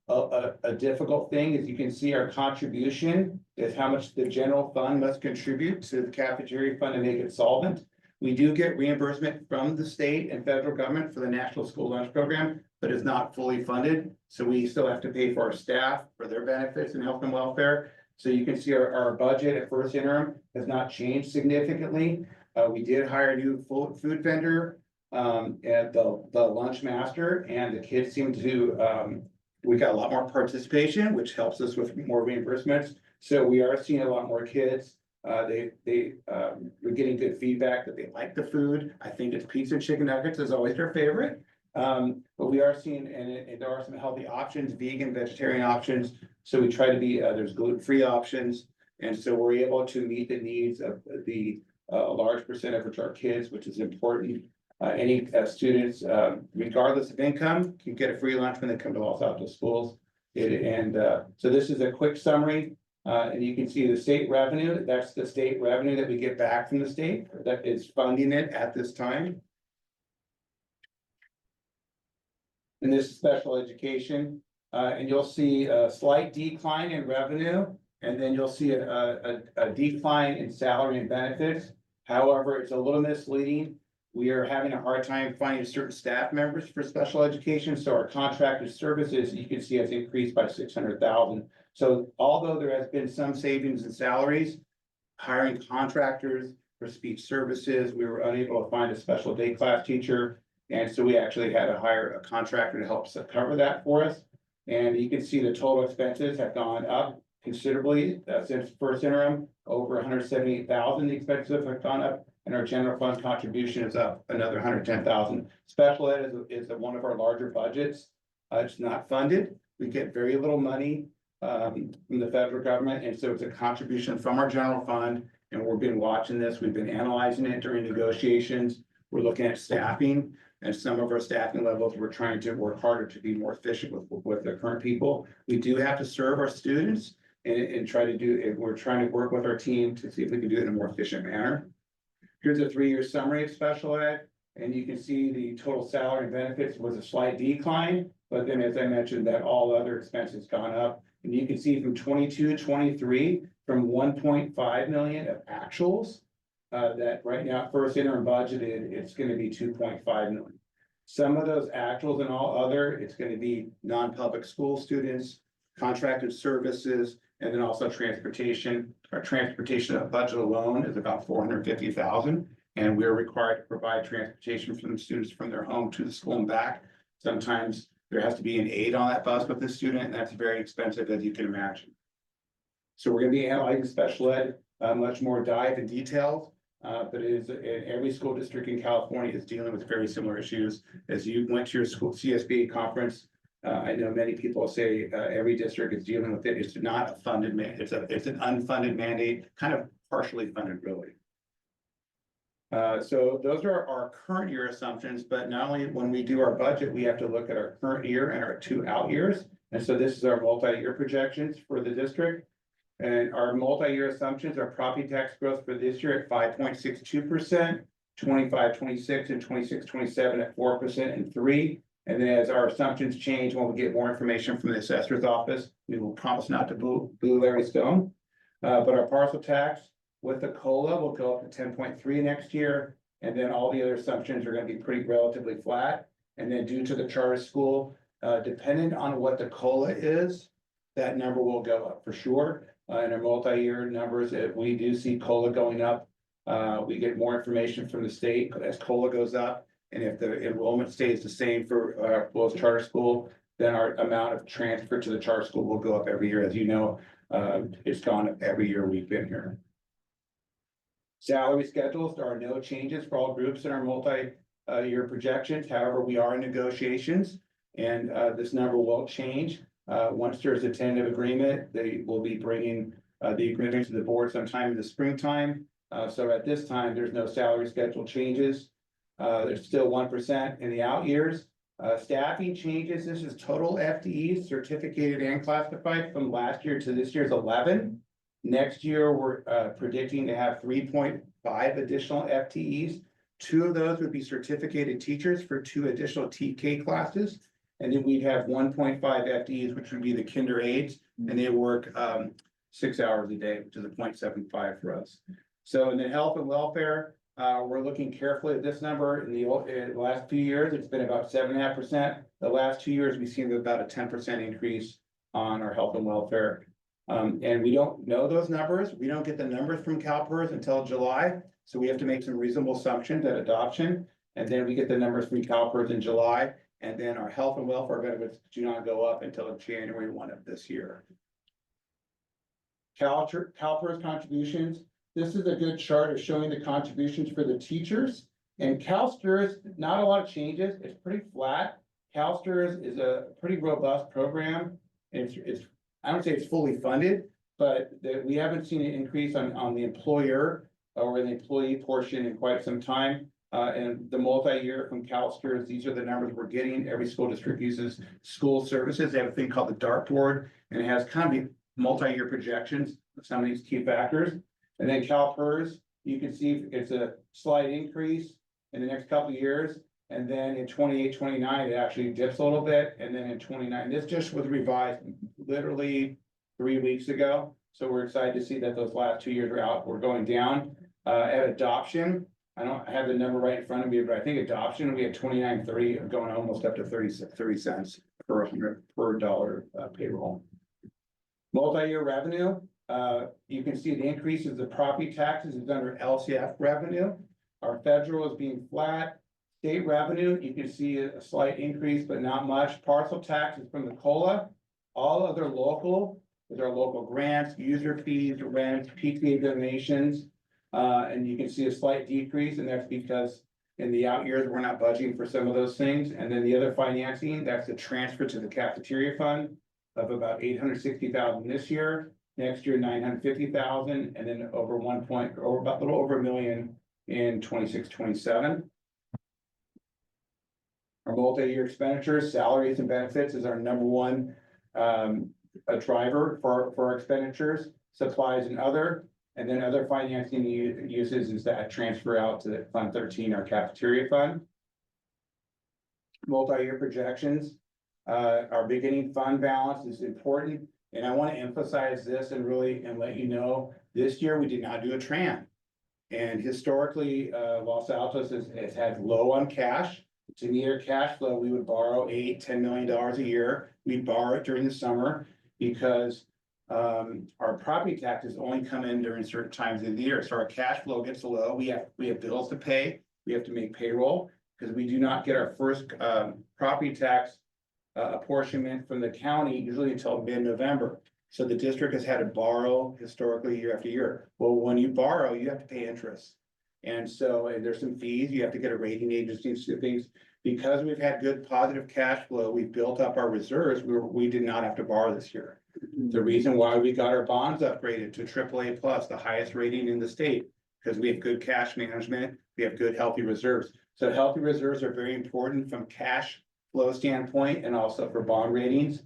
a difficult thing. As you can see, our contribution is how much the general fund must contribute to the cafeteria fund to make it solvent. We do get reimbursement from the state and federal government for the National School Lunch Program, but it's not fully funded. So we still have to pay for our staff, for their benefits and health and welfare. So you can see our budget at first interim has not changed significantly. We did hire a new food vendor at the lunch master, and the kids seem to, we got a lot more participation, which helps us with more reimbursements. So we are seeing a lot more kids. We're getting good feedback that they like the food. I think it's pizza and chicken nuggets is always their favorite. But we are seeing, and there are some healthy options, vegan, vegetarian options. So we try to be, there's gluten-free options. And so we're able to meet the needs of the large percent of which are kids, which is important. Any students, regardless of income, can get a free lunch when they come to Los Altos schools. So this is a quick summary. And you can see the state revenue. That's the state revenue that we get back from the state that is funding it at this time. And this is special education. And you'll see a slight decline in revenue, and then you'll see a decline in salary and benefits. However, it's a little misleading. We are having a hard time finding certain staff members for special education. So our contracted services, you can see, has increased by 600,000. So although there has been some savings in salaries, hiring contractors for speech services, we were unable to find a special day class teacher. And so we actually had to hire a contractor to help cover that for us. And you can see the total expenses have gone up considerably since first interim, over 178,000. The expenses have gone up, and our general fund contribution is up another 110,000. Special ed is one of our larger budgets. It's not funded. We get very little money from the federal government, and so it's a contribution from our general fund. And we've been watching this. We've been analyzing it during negotiations. We're looking at staffing. And some of our staffing levels, we're trying to work harder to be more efficient with the current people. We do have to serve our students and try to do, we're trying to work with our team to see if we can do it in a more efficient manner. Here's a 3-year summary of special ed. And you can see the total salary and benefits was a slight decline. But then, as I mentioned, that all other expenses gone up. And you can see from 22-23, from 1.5 million of actuals, that right now, first interim budgeted, it's going to be 2.5 million. Some of those actuals and all other, it's going to be non-public school students, contracted services, and then also transportation. Our transportation budget alone is about 450,000, and we're required to provide transportation for the students from their home to the school and back. Sometimes there has to be an aide on that bus with the student, and that's very expensive, as you can imagine. So we're going to be analyzing special ed much more dive in details. But it is in every school district in California is dealing with very similar issues. As you went to your school CSBA conference I know many people say, every district is dealing with it. It's not a funded mandate. It's an unfunded mandate, kind of partially funded, really. So those are our current year assumptions, but not only when we do our budget, we have to look at our current year and our 2 out years. And so this is our multi-year projections for the district. And our multi-year assumptions are property tax growth for this year at 5.62%, 25-26 and 26-27 at 4% and 3%. And then as our assumptions change, when we get more information from the assessor's office, we will promise not to boo Larry Stone. But our parcel tax with the COLA will go up to 10.3 next year. And then all the other assumptions are going to be pretty relatively flat. And then due to the charter school, depending on what the COLA is, that number will go up for sure. In our multi-year numbers, if we do see COLA going up, we get more information from the state as COLA goes up. And if the enrollment stays the same for both charter school, then our amount of transfer to the charter school will go up every year. As you know, it's gone up every year we've been here. Salary schedules, there are no changes for all groups in our multi-year projections. However, we are in negotiations and this number won't change. Once there's a tentative agreement, they will be bringing the agreement to the board sometime in the springtime. So at this time, there's no salary schedule changes. There's still 1% in the out years. Staffing changes, this is total FTEs, certificated and classified from last year to this year's 11. Next year, we're predicting to have 3.5 additional FTEs. 2 of those would be certificated teachers for 2 additional TK classes. And then we'd have 1.5 FTEs, which would be the kinder aides, and they work 6 hours a day, which is a 0.75 for us. So in the health and welfare, we're looking carefully at this number. In the last few years, it's been about 7.5%. The last 2 years, we've seen about a 10% increase on our health and welfare. And we don't know those numbers. We don't get the numbers from CalPERS until July. So we have to make some reasonable assumptions at adoption. And then we get the numbers from CalPERS in July. And then our health and welfare benefits do not go up until January 1 of this year. CalPERS contributions. This is a good chart of showing the contributions for the teachers. And CalSTRS, not a lot of changes. It's pretty flat. CalSTRS is a pretty robust program. It's I don't say it's fully funded, but we haven't seen an increase on the employer or the employee portion in quite some time. And the multi-year from CalSTRS, these are the numbers we're getting. Every school district uses school services. They have a thing called the dartboard, and it has kind of multi-year projections of some of these key factors. And then CalPERS, you can see it's a slight increase in the next couple of years. And then in 28, 29, it actually dips a little bit. And then in 29, this just was revised literally 3 weeks ago. So we're excited to see that those last 2 years we're going down. At adoption, I don't have the number right in front of me, but I think adoption, we had 29.3 going almost up to 30 cents per dollar payroll. Multi-year revenue, you can see the increases of property taxes is under LCF revenue. Our federal is being flat. State revenue, you can see a slight increase, but not much. Parcel taxes from the COLA. All other local, with our local grants, user fees, rent, PTA donations. And you can see a slight decrease, and that's because in the out years, we're not budgeting for some of those things. And then the other financing, that's the transfer to the cafeteria fund of about 860,000 this year. Next year, 950,000, and then about a little over $1 million in 26, 27. Our multi-year expenditures, salaries and benefits is our number one a driver for our expenditures, supplies and other. And then other financing uses is that transfer out to the Fund 13, our cafeteria fund. Multi-year projections, our beginning fund balance is important. And I want to emphasize this and let you know, this year we did not do a tran. And historically, Los Altos has had low on cash. To meet our cash flow, we would borrow $8-10 million a year. We'd borrow it during the summer because our property taxes only come in during certain times of the year. So our cash flow gets low. We have bills to pay. We have to make payroll because we do not get our first property tax apportionment from the county usually until mid-November. So the district has had to borrow historically year after year. Well, when you borrow, you have to pay interest. And so there's some fees. You have to get a rating agency and things Because we've had good positive cash flow, we built up our reserves, we did not have to borrow this year. The reason why we got our bonds upgraded to AAA plus, the highest rating in the state, because we have good cash management, we have good healthy reserves. So healthy reserves are very important from cash flow standpoint and also for bond ratings.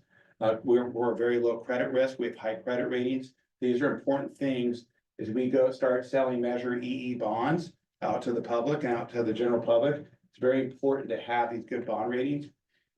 We're very low credit risk, we have high credit ratings. These are important things as we start selling Measure EE bonds out to the public and out to the general public. It's very important to have these good bond ratings.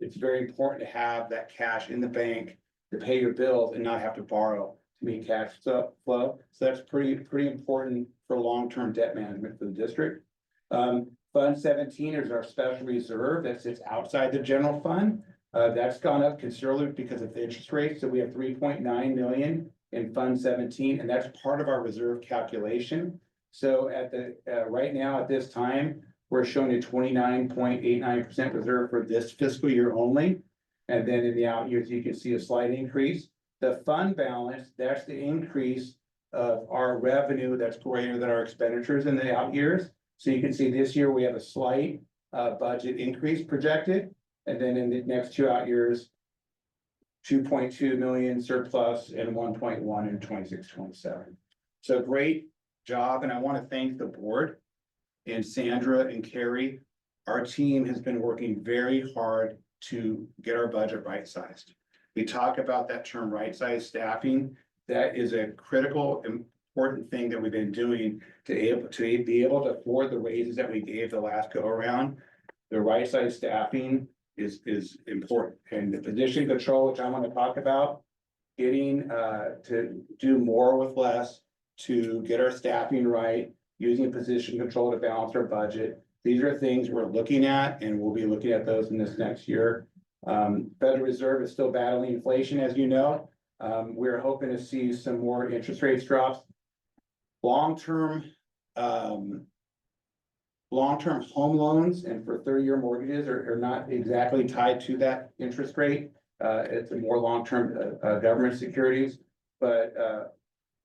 It's very important to have that cash in the bank to pay your bills and not have to borrow to meet cash flow. So that's pretty important for long-term debt management for the district. Fund 17 is our special reserve that sits outside the general fund. That's gone up considerably because of the interest rates. So we have 3.9 million in Fund 17, and that's part of our reserve calculation. So at the right now at this time, we're showing a 29.89% reserve for this fiscal year only. And then in the out years, you can see a slight increase. The fund balance, that's the increase of our revenue that's greater than our expenditures in the out years. So you can see this year we have a slight budget increase projected. And then in the next 2 out years, 2.2 million surplus and 1.1 in 26-27. So great job. And I want to thank the board and Sandra and Carrie. Our team has been working very hard to get our budget right-sized. We talk about that term right-sized staffing. That is a critical, important thing that we've been doing to be able to afford the raises that we gave the last go around. The right-sized staffing is important. And the position control, which I want to talk about, getting to do more with less to get our staffing right, using position control to balance our budget. These are things we're looking at, and we'll be looking at those in this next year. Federal Reserve is still battling inflation, as you know. We're hoping to see some more interest rates drops. Long-term home loans and for 30-year mortgages are not exactly tied to that interest rate. It's a more long-term government securities, but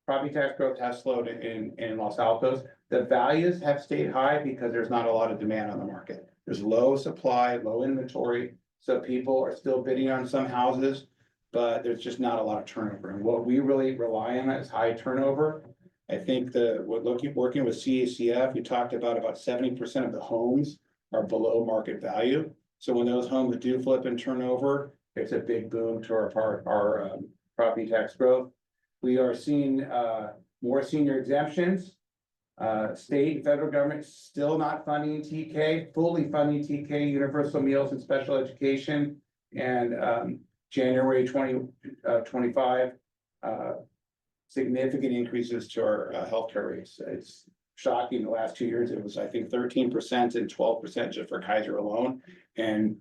property tax growth has slowed in Los Altos. The values have stayed high because there's not a lot of demand on the market. There's low supply, low inventory. So people are still bidding on some houses, but there's just not a lot of turnover. And what we really rely on is high turnover. I think working with CACF, we talked about 70% of the homes are below market value. So when those homes do flip and turn over, it's a big boom to our property tax growth. We are seeing more senior exemptions. State and federal government still not funding TK, fully funding TK, universal meals and special education. And January 2025, significant increases to our healthcare rates. It's shocking. The last 2 years, it was, I think, 13% and 12% just for Kaiser alone. And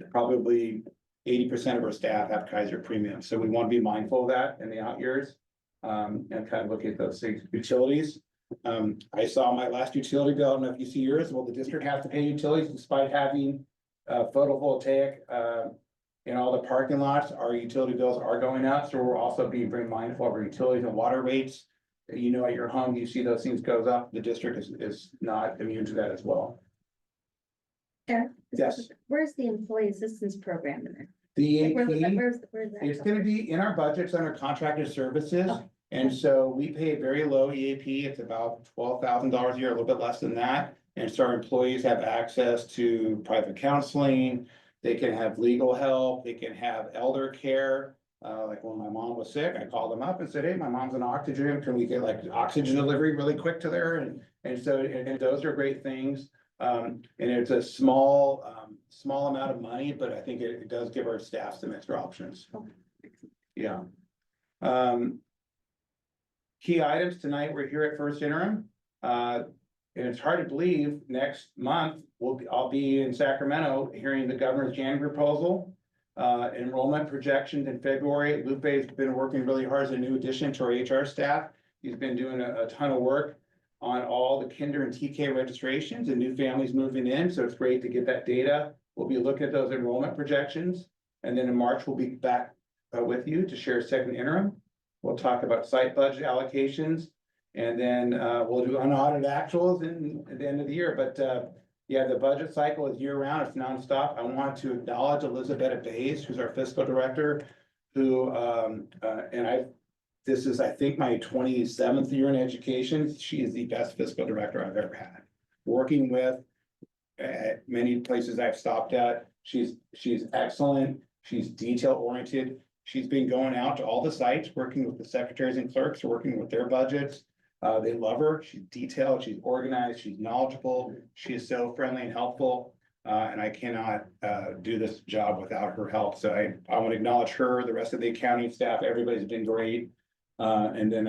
probably 80% of our staff have Kaiser premiums. So we want to be mindful of that in the out years and kind of look at those things. Utilities. I saw my last utility bill. I don't know if you see yours. Well, the district has to pay utilities despite having photovoltaic in all the parking lots. Our utility bills are going up. So we're also being very mindful of our utilities and water rates. You know, at your home, you see those things goes up. The district is not immune to that as well. Eric? Yes. Where's the employee assistance program in there? The Like, EAP, where's that? it's gonna be in our budgets under contracted services. And so we pay very low EAP. It's about $12,000 a year, a little bit less than that. And so our employees have access to private counseling. They can have legal help. They can have elder care. Like when my mom was sick, I called them up and said, hey, my mom's on oxygen. Can we get like oxygen delivery really quick to there? And so those are great things. And it's a small amount of money, but I think it does give our staff some extra options. Yeah. Key items tonight, we're here at First Interim. And it's hard to believe next month I'll be in Sacramento hearing the governor's January proposal. Enrollment projections in February. Lupe's been working really hard as a new addition to our HR staff. He's been doing a ton of work on all the kinder and TK registrations and new families moving in. So it's great to get that data. We'll be looking at those enrollment projections. And then in March, we'll be back with you to share a second interim. We'll talk about site budget allocations. And then we'll do unaudited actuals at the end of the year. But Yeah, the budget cycle is year round, it's nonstop. I want to acknowledge Elizabeth Bays, who's our fiscal director, who, this is, I think, my 27th year in education. She is the best fiscal director I've ever had. Working with at many places I've stopped at, she's excellent, she's detail oriented. She's been going out to all the sites, working with the secretaries and clerks, working with their budgets. They love her. She's detailed, she's organized, she's knowledgeable, she is so friendly and helpful. And I cannot do this job without her help. So I want to acknowledge her, the rest of the accounting staff, everybody's been great. And then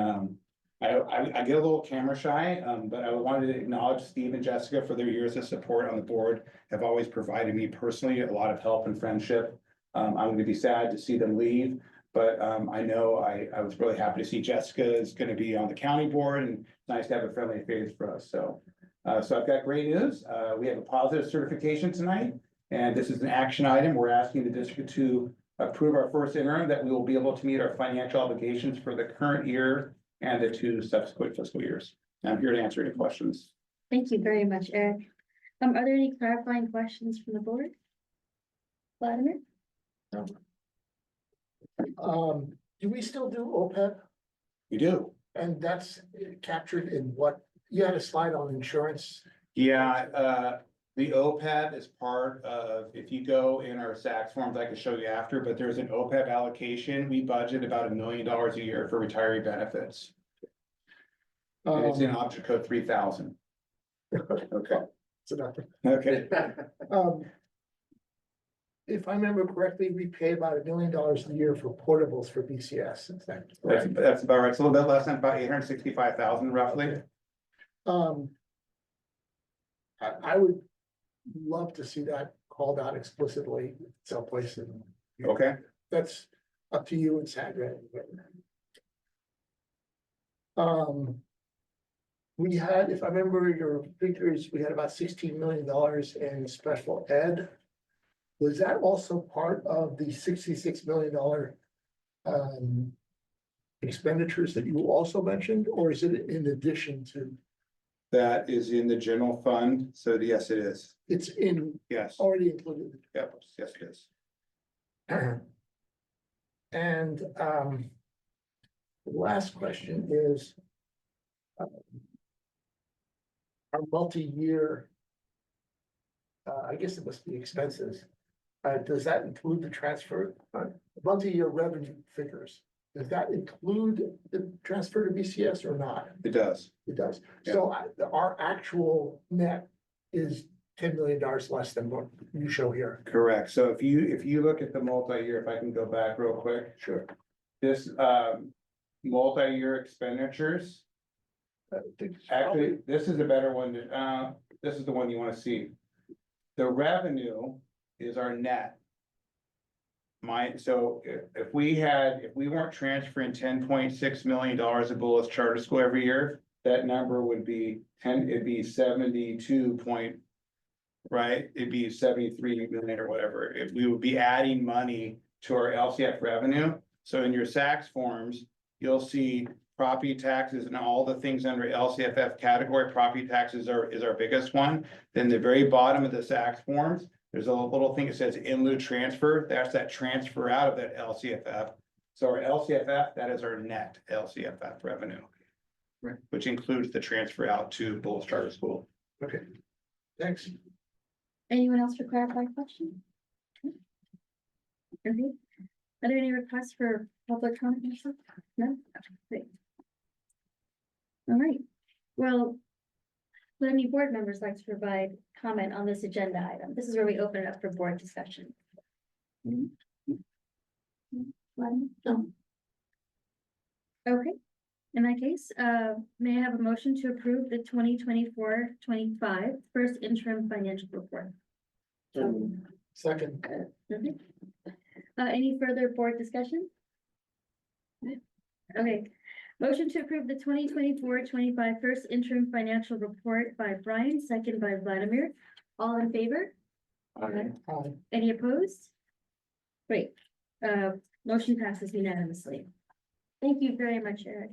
I get a little camera shy, but I wanted to acknowledge Steve and Jessica for their years of support on the board, have always provided me personally a lot of help and friendship. I'm going to be sad to see them leave. But I know I was really happy to see Jessica is going to be on the county board, and it's nice to have a friendly face for us. So I've got great news. We have a positive certification tonight, and this is an action item. We're asking the district to approve our first interim that we will be able to meet our financial obligations for the current year and the 2 subsequent fiscal years. I'm here to answer any questions. Thank you very much, Eric. Are there any clarifying questions from the board? Vladimir? Do we still do OPEB? We do. And that's captured in what, you had a slide on insurance. Yeah, the OPEB is part of, if you go in our SACS forms, I can show you after, but there's an OPEB allocation. We budget about $1 million a year for retiree benefits. And it's in object code 3000. Okay. So nothing. Okay. If I remember correctly, we pay about $1 million a year for portables for BCS. Is that correct? That's about right. It's a little bit less than about 865,000 roughly. I would love to see that called out explicitly someplace in. Okay. That's up to you and Sandra. We had, if I remember your figures, we had about $16 million in special ed. Was that also part of the $66 million expenditures that you also mentioned, or is it in addition to? That is in the general fund. So yes, it is. It's in, Yes. already included. Yep. Yes, it is. And the last question is our multi-year, I guess it must be expenses. Does that include the transfer, multi-year revenue figures? Does that include the transfer to BCS or not? It does. It does. So our actual net is $10 million less than what you show here. Correct. So if you look at the multi-year, if I can go back real quick. Sure. This multi-year expenditures. Actually, this is a better one. This is the one you want to see. The revenue is our net. So if we weren't transferring $10.6 million of Bullis Charter School every year, that number would be it'd be 72 point, right? It'd be 73 million or whatever. If we would be adding money to our LCF revenue. So in your SACS forms, you'll see property taxes and all the things under LCFF category. Property taxes is our biggest one. Then the very bottom of the SACS forms, there's a little thing that says in lieu transfer. That's that transfer out of that LCFF. So our LCFF, that is our net LCFF revenue. Right. Which includes the transfer out to Bullis Charter School. Okay, thanks. Anyone else for clarifying question? Okay. Are there any requests for public comment? No? Great. All right, well, would any board members like to provide comment on this agenda item? This is where we open it up for board discussion. No. Okay, in that case, may I have a motion to approve the 2024-25 first interim financial report? Second. Okay. Any further board discussion? Okay, motion to approve the 2024-25 first interim financial report by Brian, second by Vladimir. All in favor? Aye. Any opposed? Great. Motion passes unanimously. Thank you very much, Eric.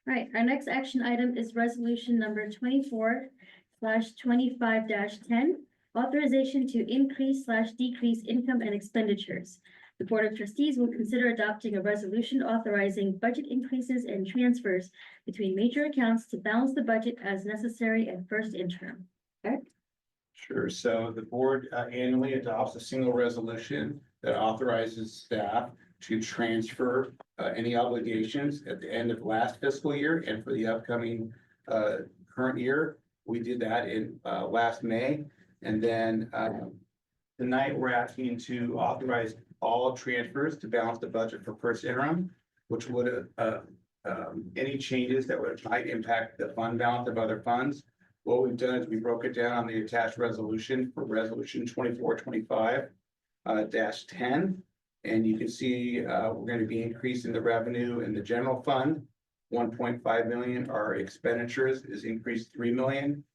All right, our next action item is resolution number 24/25-10, authorization to increase/decrease income and expenditures. The Board of Trustees will consider adopting a resolution authorizing budget increases and transfers between major accounts to balance the budget as necessary at first interim. Eric? Sure, so the board annually adopts a single resolution that authorizes staff to transfer any obligations at the end of last fiscal year and for the upcoming current year. We did that in last May, and then tonight we're asking to authorize all transfers to balance the budget for first interim, which would any changes that might impact the fund balance of other funds. What we've done is we broke it down on the attached resolution for resolution 2425 -10. And you can see we're going to be increasing the revenue in the general fund, 1.5 million. Our expenditures is increased 3 million.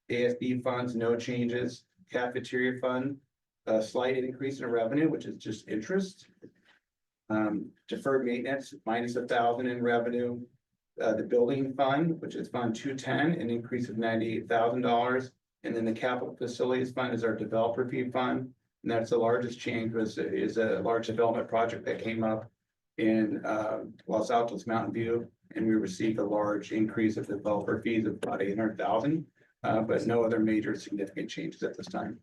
ASD funds, no changes. Cafeteria fund, a slight increase in revenue, which is just interest. Deferred maintenance, minus 1,000 in revenue. The building fund, which is fund 210, an increase of $98,000. And then the capital facilities fund is our developer fee fund. And that's the largest change is a large development project that came up in Los Altos, Mountain View. And we received a large increase of developer fees of about 800,000, but no other major significant changes at this time.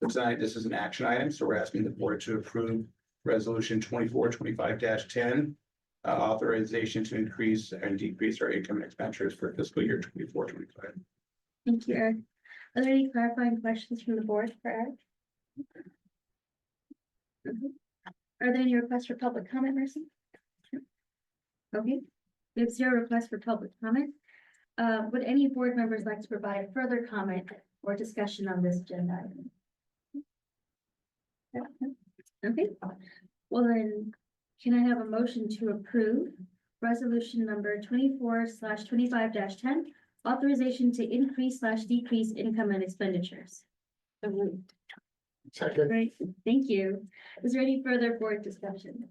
Tonight, this is an action item, so we're asking the board to approve resolution 2425-10, authorization to increase and decrease our income and expenditures for fiscal year 24-25. Thank you, Eric. Are there any clarifying questions from the board for Eric? Are there any requests for public comment, Mercy? Okay, we have 0 requests for public comment. Would any board members like to provide further comment or discussion on this agenda item? Okay, well then, can I have a motion to approve resolution number 24/25-10, authorization to increase/decrease income and expenditures? Second. Great, thank you. Is there any further board discussion?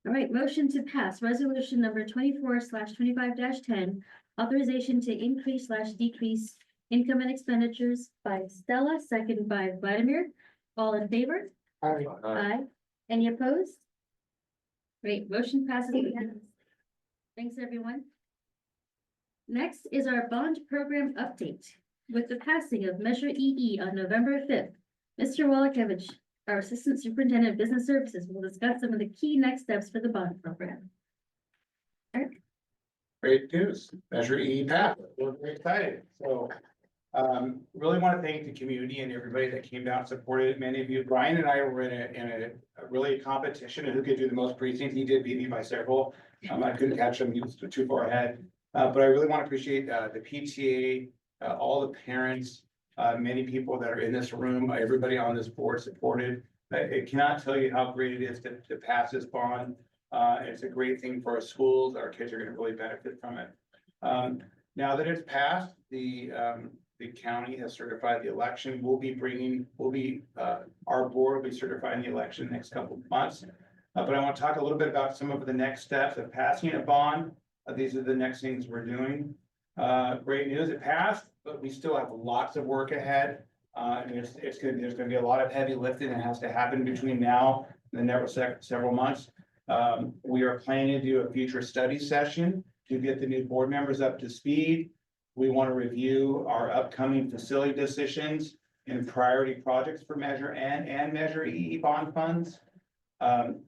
All right, motion to pass resolution number 24/25-10, authorization to increase/decrease income and expenditures by Stella, second by Vladimir. All in favor? Aye. Aye. Any opposed? Great, motion passes unanimously. Thanks, everyone. Next is our bond program update. With the passing of Measure EE on November 5th, Mr. Wallachevich, our Assistant Superintendent of Business Services, will discuss some of the key next steps for the bond program. Eric? Great news, Measure E passed. We're very excited. So really want to thank the community and everybody that came down and supported it. Many of you, Brian and I were in a really competition of who could do the most precincts. He did beat me by several. I couldn't catch him, he was too far ahead. But I really want to appreciate the PTA, all the parents, many people that are in this room, everybody on this board supported. I cannot tell you how great it is to pass this bond. It's a great thing for our schools. Our kids are going to really benefit from it. Now that it's passed, the county has certified the election. Our board will be certifying the election the next couple of months. But I want to talk a little bit about some of the next steps of passing a bond. These are the next things we're doing. Great news, it passed, but we still have lots of work ahead. And there's going to be a lot of heavy lifting that has to happen between now and the next several months. We are planning to do a future study session to get the new board members up to speed. We want to review our upcoming facility decisions and priority projects for Measure N and Measure EE bond funds.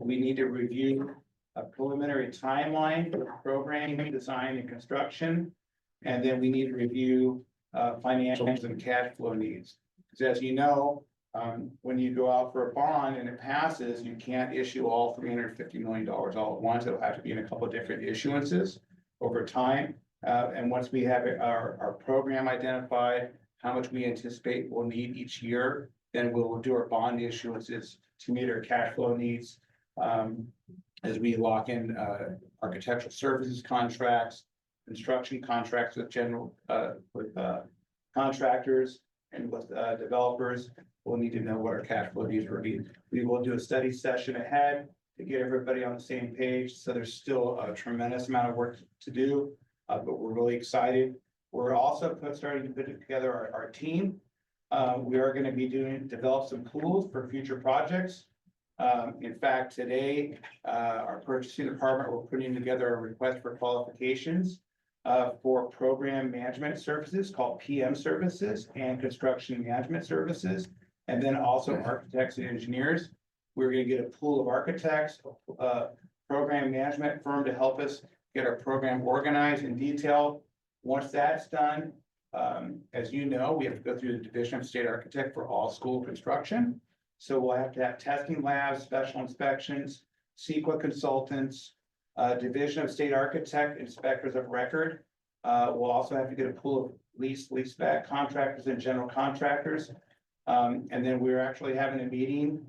We need to review a preliminary timeline for programming, design, and construction. And then we need to review financials and cash flow needs. Because as you know, when you go out for a bond and it passes, you can't issue all $350 million all at once. It'll have to be in a couple of different issuances over time. And once we have our program identified, how much we anticipate we'll need each year, then we'll do our bond issuances to meet our cash flow needs. As we lock in architectural services contracts, construction contracts with contractors and with developers, we'll need to know what our cash flow needs will be. We will do a study session ahead to get everybody on the same page. So there's still a tremendous amount of work to do. but we're really excited. We're also starting to put together our team. We are gonna be develop some tools for future projects. In fact, today, our purchasing department, we're putting together a request for qualifications for program management services called PM services and construction management services. And then also architects and engineers. We're gonna get a pool of architects, program management firm to help us get our program organized in detail. Once that's done, as you know, we have to go through the Division of State Architect for all school construction. So we'll have to have testing labs, special inspections, CEQA consultants, Division of State Architect, inspectors of record. We'll also have to get a pool of leaseback contractors and general contractors. And then we're actually having a meeting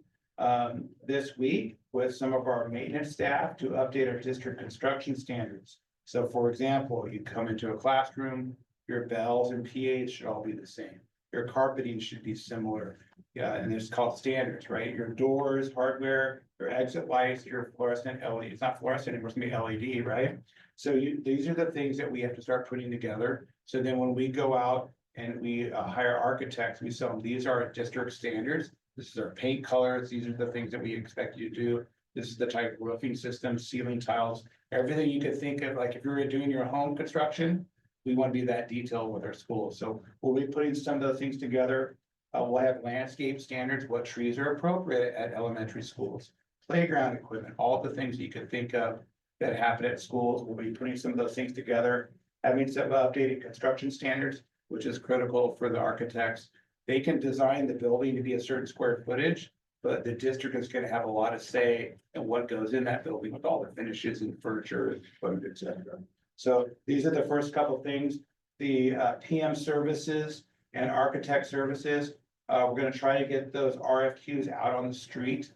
this week with some of our maintenance staff to update our district construction standards. So for example, you come into a classroom, your bells and PAs should all be the same. Your carpeting should be similar. Yeah, and it's called standards, right? Your doors, hardware, your exit lights, your fluorescent LED. It's not fluorescent anymore, it's gonna be LED, right? So these are the things that we have to start putting together. So then when we go out and we hire architects, we tell them, these are our district standards. This is our paint colors. These are the things that we expect you to do. This is the type of roofing system, ceiling tiles, everything you could think of, like if you were doing your home construction, we want to be that detailed with our schools. So we'll be putting some of those things together. We'll have landscape standards, what trees are appropriate at elementary schools, playground equipment, all the things you could think of that happen at schools. We'll be putting some of those things together. Having some updated construction standards, which is critical for the architects. They can design the building to be a certain square footage, but the district is going to have a lot of say in what goes in that building with all the finishes and furniture, equipment, et cetera. So these are the first couple of things. The PM services and architect services. We're going to try to get those RFQs out on the street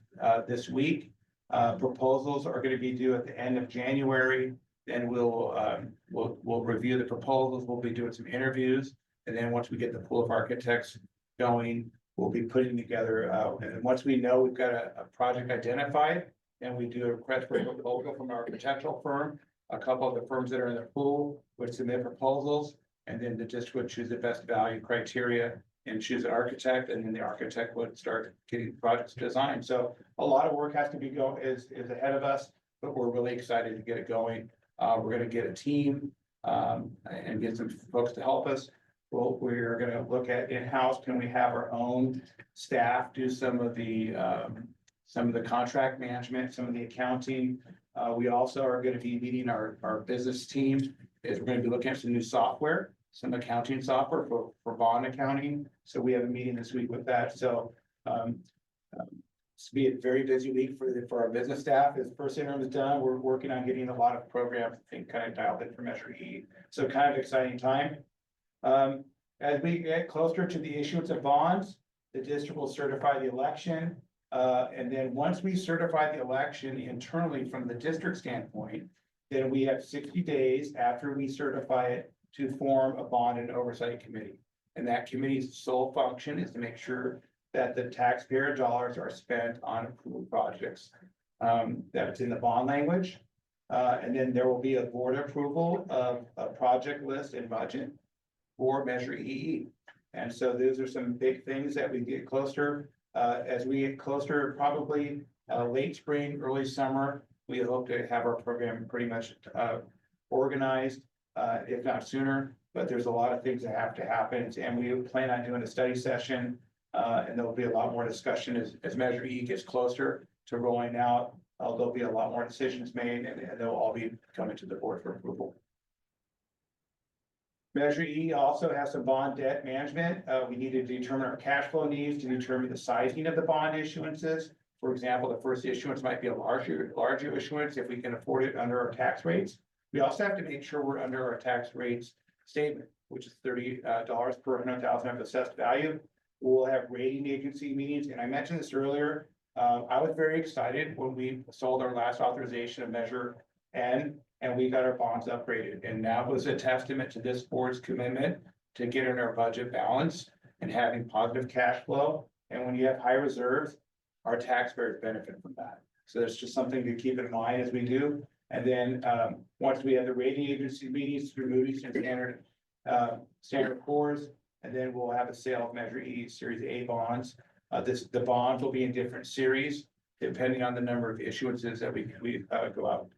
this week. Proposals are going to be due at the end of January. Then we'll review the proposals. We'll be doing some interviews. And then once we get the pool of architects going, we'll be putting together, and once we know we've got a project identified, and we do a request for a proposal from our architectural firm, a couple of the firms that are in the pool would submit proposals, and then the district would choose the best value criteria and choose an architect, and then the architect would start getting projects designed. So a lot of work has to be is ahead of us, but we're really excited to get it going. We're gonna get a team, and get some folks to help us. Well, we're gonna look at in-house, can we have our own staff do some of the contract management, some of the accounting. We also are gonna be meeting our business team, is we're gonna be looking at some new software, some accounting software for bond accounting. So we have a meeting this week with that. So it's be a very busy week for our business staff. As first interim is done, we're working on getting a lot of programs, I think, kind of dialed in for Measure E. So kind of exciting time. As we get closer to the issuance of bonds, the district will certify the election. And then once we certify the election internally from the district standpoint, then we have 60 days after we certify it to form a bond and oversight committee. And that committee's sole function is to make sure that the taxpayer dollars are spent on approved projects. That's in the bond language. And then there will be a board approval of a project list and budget for Measure EE. And so those are some big things that we get closer. As we get closer, probably late spring, early summer, we hope to have our program pretty much organized, if not sooner. But there's a lot of things that have to happen, and we plan on doing a study session. And there'll be a lot more discussion as Measure E gets closer to rolling out. There'll be a lot more decisions made, and they'll all be coming to the board for approval. Measure E also has some bond debt management. We need to determine our cash flow needs to determine the sizing of the bond issuances. For example, the first issuance might be a larger issuance if we can afford it under our tax rates. We also have to make sure we're under our tax rates statement, which is $30 per 100,000 of assessed value. We'll have rating agency meetings, and I mentioned this earlier. I was very excited when we sold our last authorization of Measure N, and we got our bonds upgraded. And that was a testament to this board's commitment to getting our budget balanced and having positive cash flow. And when you have high reserves, our taxpayers benefit from that. So that's just something to keep in mind as we do. And then, once we have the rating agency meetings through Moody's and Standard Poor's, and then we'll have a sale of Measure E Series A bonds. The bonds will be in different series, depending on the number of issuances that we go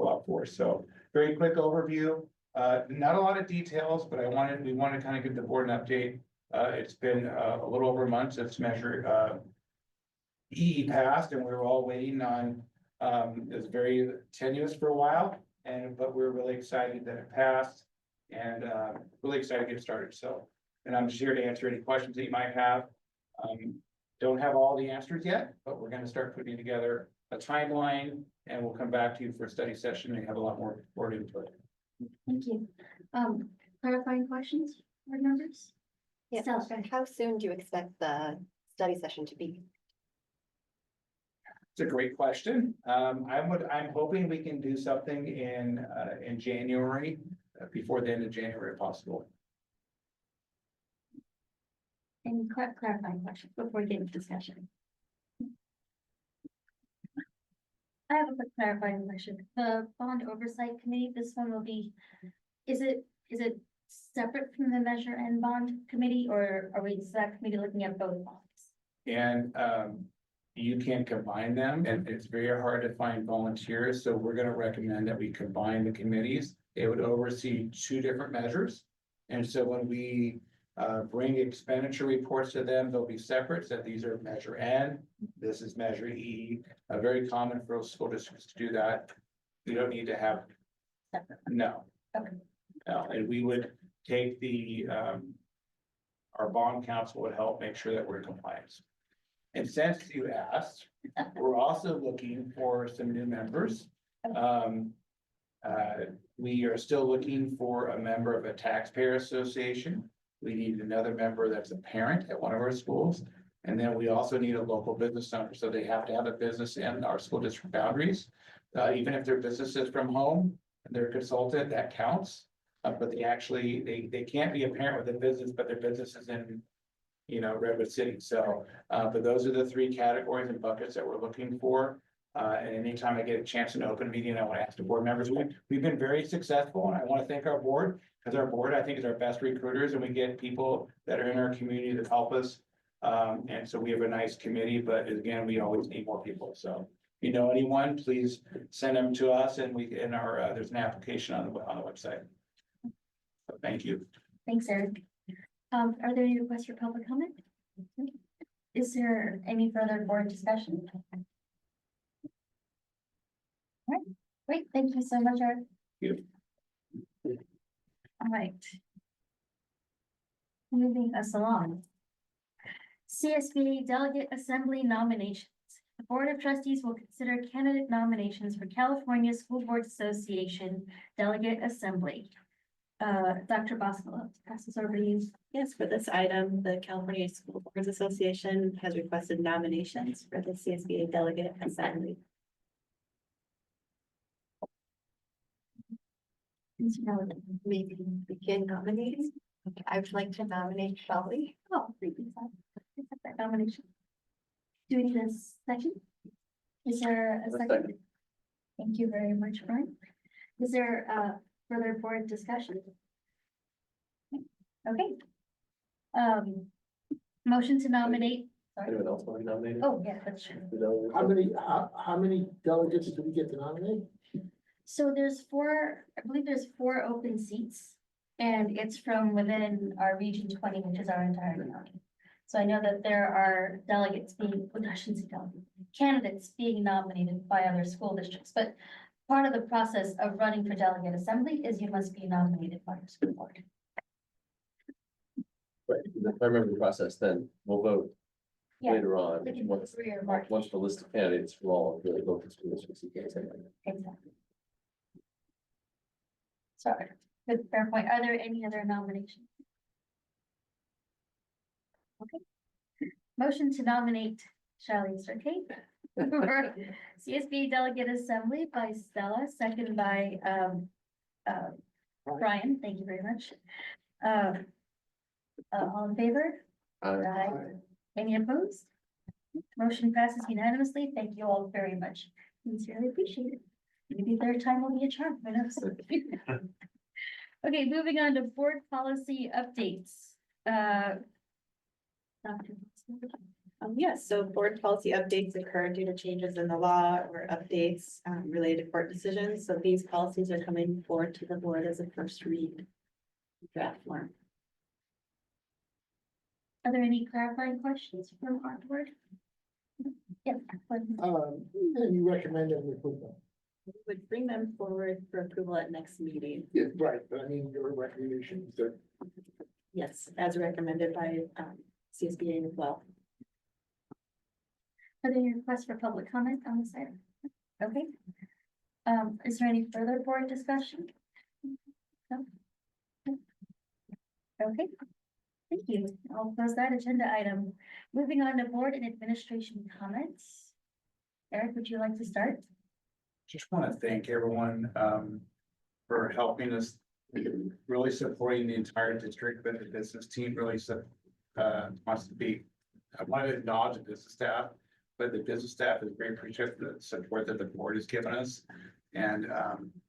out for. So very quick overview. Not a lot of details, but we want to kind of give the board an update. It's been a little over a month since Measure E passed, and we were all waiting on, it was very tenuous for a while, but we're really excited that it passed and really excited to get started. So, and I'm just here to answer any questions that you might have. Don't have all the answers yet, but we're gonna start putting together a timeline, and we'll come back to you for a study session and have a lot more board input. Thank you. Clarifying questions, board members? Yeah, Stella. how soon do you expect the study session to be? It's a great question. I'm hoping we can do something in January, before the end of January if possible. Any clarifying questions before we get into discussion? I have a quick clarifying question. The bond oversight committee, this one will be, is it separate from the measure and bond committee, or is that committee looking at both bonds? And you can combine them, and it's very hard to find volunteers, so we're gonna recommend that we combine the committees. It would oversee two different measures. And so when we bring expenditure reports to them, they'll be separate, so these are Measure N, this is Measure E. Very common for school districts to do that. We don't need to have, no. Okay. No, and we would take our bond council would help make sure that we're in compliance. And since you asked, we're also looking for some new members. We are still looking for a member of a taxpayer association. We need another member that's a parent at one of our schools. And then we also need a local business owner, so they have to have a business in our school district boundaries. Even if their business is from home, they're a consultant, that counts. But they can't be a parent with a business, but their business is in, Redwood City. So, but those are the three categories and buckets that we're looking for. And anytime I get a chance in an open meeting, I want to ask the board members. We've been very successful, and I want to thank our board, because our board, I think, is our best recruiters, and we get people that are in our community that help us. And so we have a nice committee, but again, we always need more people. So if you know anyone, please send them to us, and there's an application on the website. So thank you. Thanks, Eric. Are there any requests for public comment? Is there any further board discussion? All right, great. Thank you so much, Eric. Thank you. All right. Moving us along. CSBA Delegate Assembly nominations. The Board of Trustees will consider candidate nominations for California School Boards Association Delegate Assembly. Dr. Bosco, pass this over to you. Yes, for this item, the California School Boards Association has requested nominations for the CSBA Delegate Assembly. Maybe begin nominating. Okay, I would like to nominate Shelley. Oh, please, accept that nomination. Do we need a second? Is there a second? Thank you very much, Brian. Is there further board discussion? Okay. Motion to nominate. Sorry. Anyone else want to be nominated? Oh, yeah, that's true. How many delegates do we get to nominate? So there's I believe there's 4 open seats. And it's from within our region 20, which is our entire county. So I know that there are candidates being nominated by other school districts, but part of the process of running for delegate assembly is you must be nominated by your school board. Right, if I remember the process, then we'll vote Yeah, later on. we can vote for your mark. Once the list of candidates from all the local school districts. Exactly. Sorry, good, fair point. Are there any other nominations? Okay. Motion to nominate Charlie Cirque for CSB Delegate Assembly by Stella, second by Brian. Thank you very much. All in favor? Aye. Any opposed? Motion passes unanimously. Thank you all very much. Sincerely appreciate it. Maybe their time will be a charm, who knows? Okay, moving on to board policy updates. Dr. Yes, so board policy updates occur due to changes in the law or updates related to court decisions. So these policies are coming forward to the board as a first read draft form. Are there any clarifying questions from our board? Yes. And you recommend them approval? We would bring them forward for approval at next meeting. Yeah, right, but I mean, your recommendations that. Yes, as recommended by CSBA as well. Are there any requests for public comment on this item? Okay. Is there any further board discussion? No? Okay, thank you. I'll close that agenda item. Moving on to board and administration comments. Eric, would you like to start? Just want to thank everyone for helping us, really supporting the entire district, but the business team really wants to be. I want to acknowledge the business staff, but the business staff is very appreciative of the support that the board has given us. And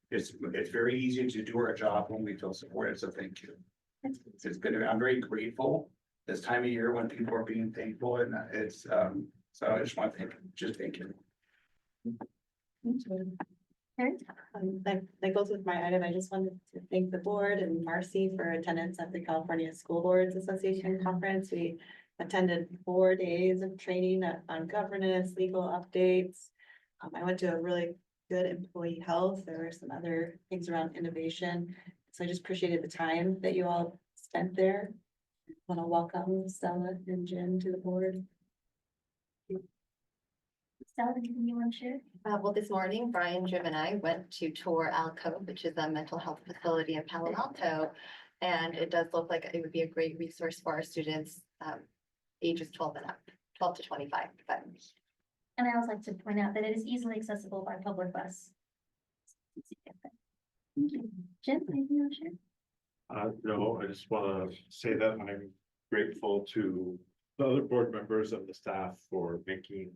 it's very easy to do our job when we feel supported, so thank you. I'm very grateful this time of year when people are being thankful, and it's so I just want to thank you. That goes with my item. I just wanted to thank the board and Marcy for attendance at the California School Boards Association conference. We attended 4 days of training on governance, legal updates. I went to a really good employee health. There were some other things around innovation. So I just appreciated the time that you all spent there. I want to welcome Stella and Jim to the board. Stella, anything you want to share? Well, this morning, Brian, Jim and I went to tour Alcove, which is a mental health facility in Palo Alto. And it does look like it would be a great resource for our students, ages 12 and up, 12 to 25. But And I always like to point out that it is easily accessible by public bus. Thank you. Jim, anything you want to share? No, I just want to say that I'm grateful to the other board members and the staff for making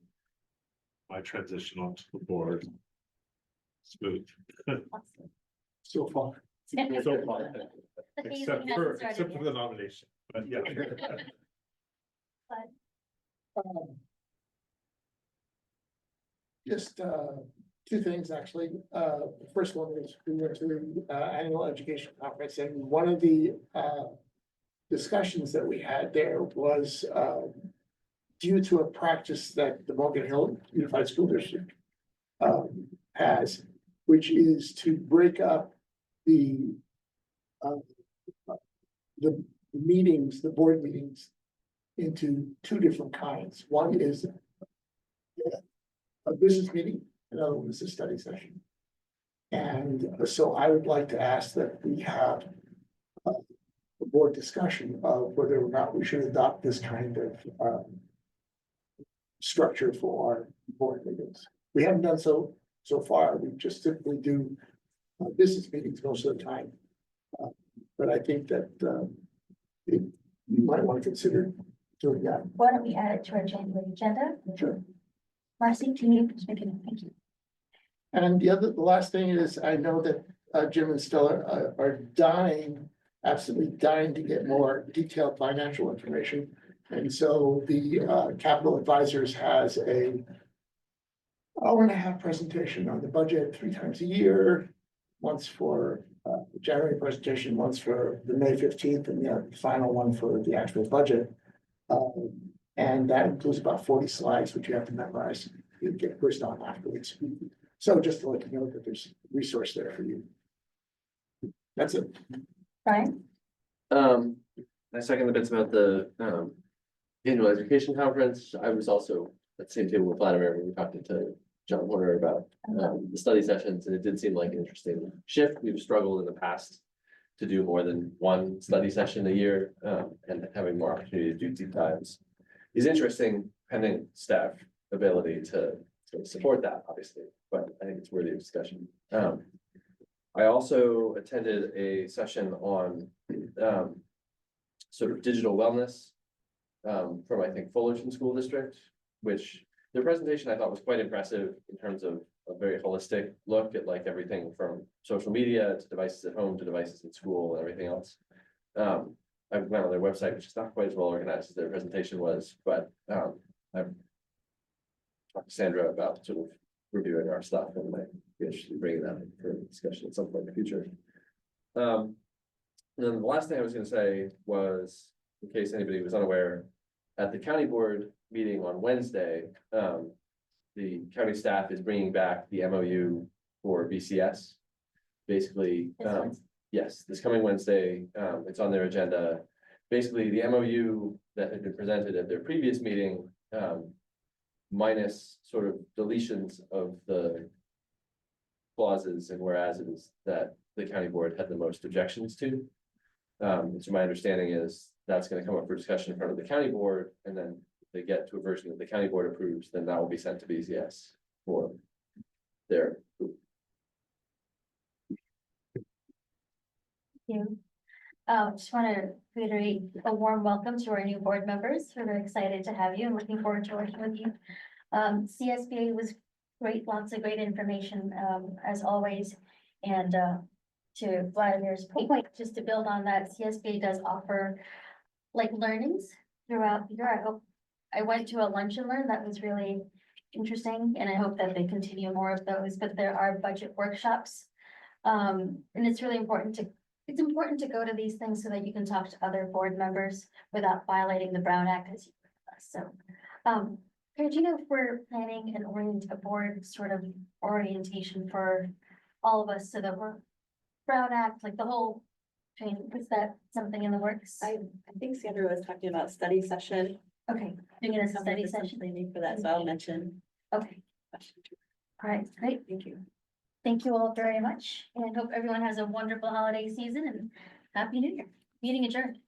my transition onto the board smooth. So far. So far, The phasing except hasn't for started yet. the nomination, but yeah. Just two things, actually. The first one is we went to the annual education conference, and one of the discussions that we had there was due to a practice that the Morgan Hill Unified School District has, which is to break up the meetings, the board meetings, into two different kinds. One is a business meeting, another one is a study session. And so I would like to ask that we have a board discussion of whether or not we should adopt this kind of structure for our board meetings. We haven't done so far. We just typically do business meetings most of the time. But I think that you might want to consider doing that. Why don't we add it to our January agenda? Sure. Marcy, can you speak in? Thank you. And the last thing is, I know that Jim and Stella are absolutely dying to get more detailed financial information. And so the Capital Advisors has a hour-and-a-half presentation on the budget 3 times a year. Once for the January presentation, once for the May 15th, and the final one for the actual budget. And that includes about 40 slides, which you have to memorize. You get quizzed on afterwards. So just to let you know that there's a resource there for you. That's it. Brian? I second the bits about the annual education conference. I was also at the same table with Vladimir when we talked to John Horner about the study sessions, and it did seem like an interesting shift. We've struggled in the past to do more than one study session a year, and having more opportunity to do deep dives is interesting, pending staff ability to support that, obviously, but I think it's worthy of discussion. I also attended a session on sort of digital wellness from, I think, Fullerton School District, which their presentation I thought was quite impressive in terms of a very holistic look at like everything from social media to devices at home to devices in school and everything else. I went on their website, which is not quite as well organized as their presentation was, but I've talked to Sandra about sort of reviewing our stuff and might be interested in bringing that in for discussion at some point in the future. And then the last thing I was gonna say was, in case anybody was unaware, at the county board meeting on Wednesday, the county staff is bringing back the MOU for BCS. Basically, yes, this coming Wednesday, it's on their agenda. Basically, the MOU that had been presented at their previous meeting, minus sort of deletions of the clauses and whereases that the county board had the most objections to. So my understanding is that's gonna come up for discussion in front of the county board, and then if they get to a version that the county board approves, then that will be sent to BCS for their approval. You. Just want to reiterate a warm welcome to our new board members. We're very excited to have you and looking forward to working with you. CSBA was great, lots of great information, as always. And to Vladimir's point, just to build on that, CSBA does offer like learnings throughout the year. I went to a lunch and learn that was really interesting, and I hope that they continue more of those, but there are budget workshops. And it's really important to go to these things so that you can talk to other board members without violating the Brown Act as you. So, Carrie, do you know if we're planning a board sort of orientation for all of us so that we're Brown Act, like the whole training, is that something in the works? I think Sandra was talking about study session. Okay, doing it as a study session. They need for that, so I'll mention. Okay, all right, great. Thank you. Thank you all very much, and hope everyone has a wonderful holiday season and Happy New Year. Meeting adjourned.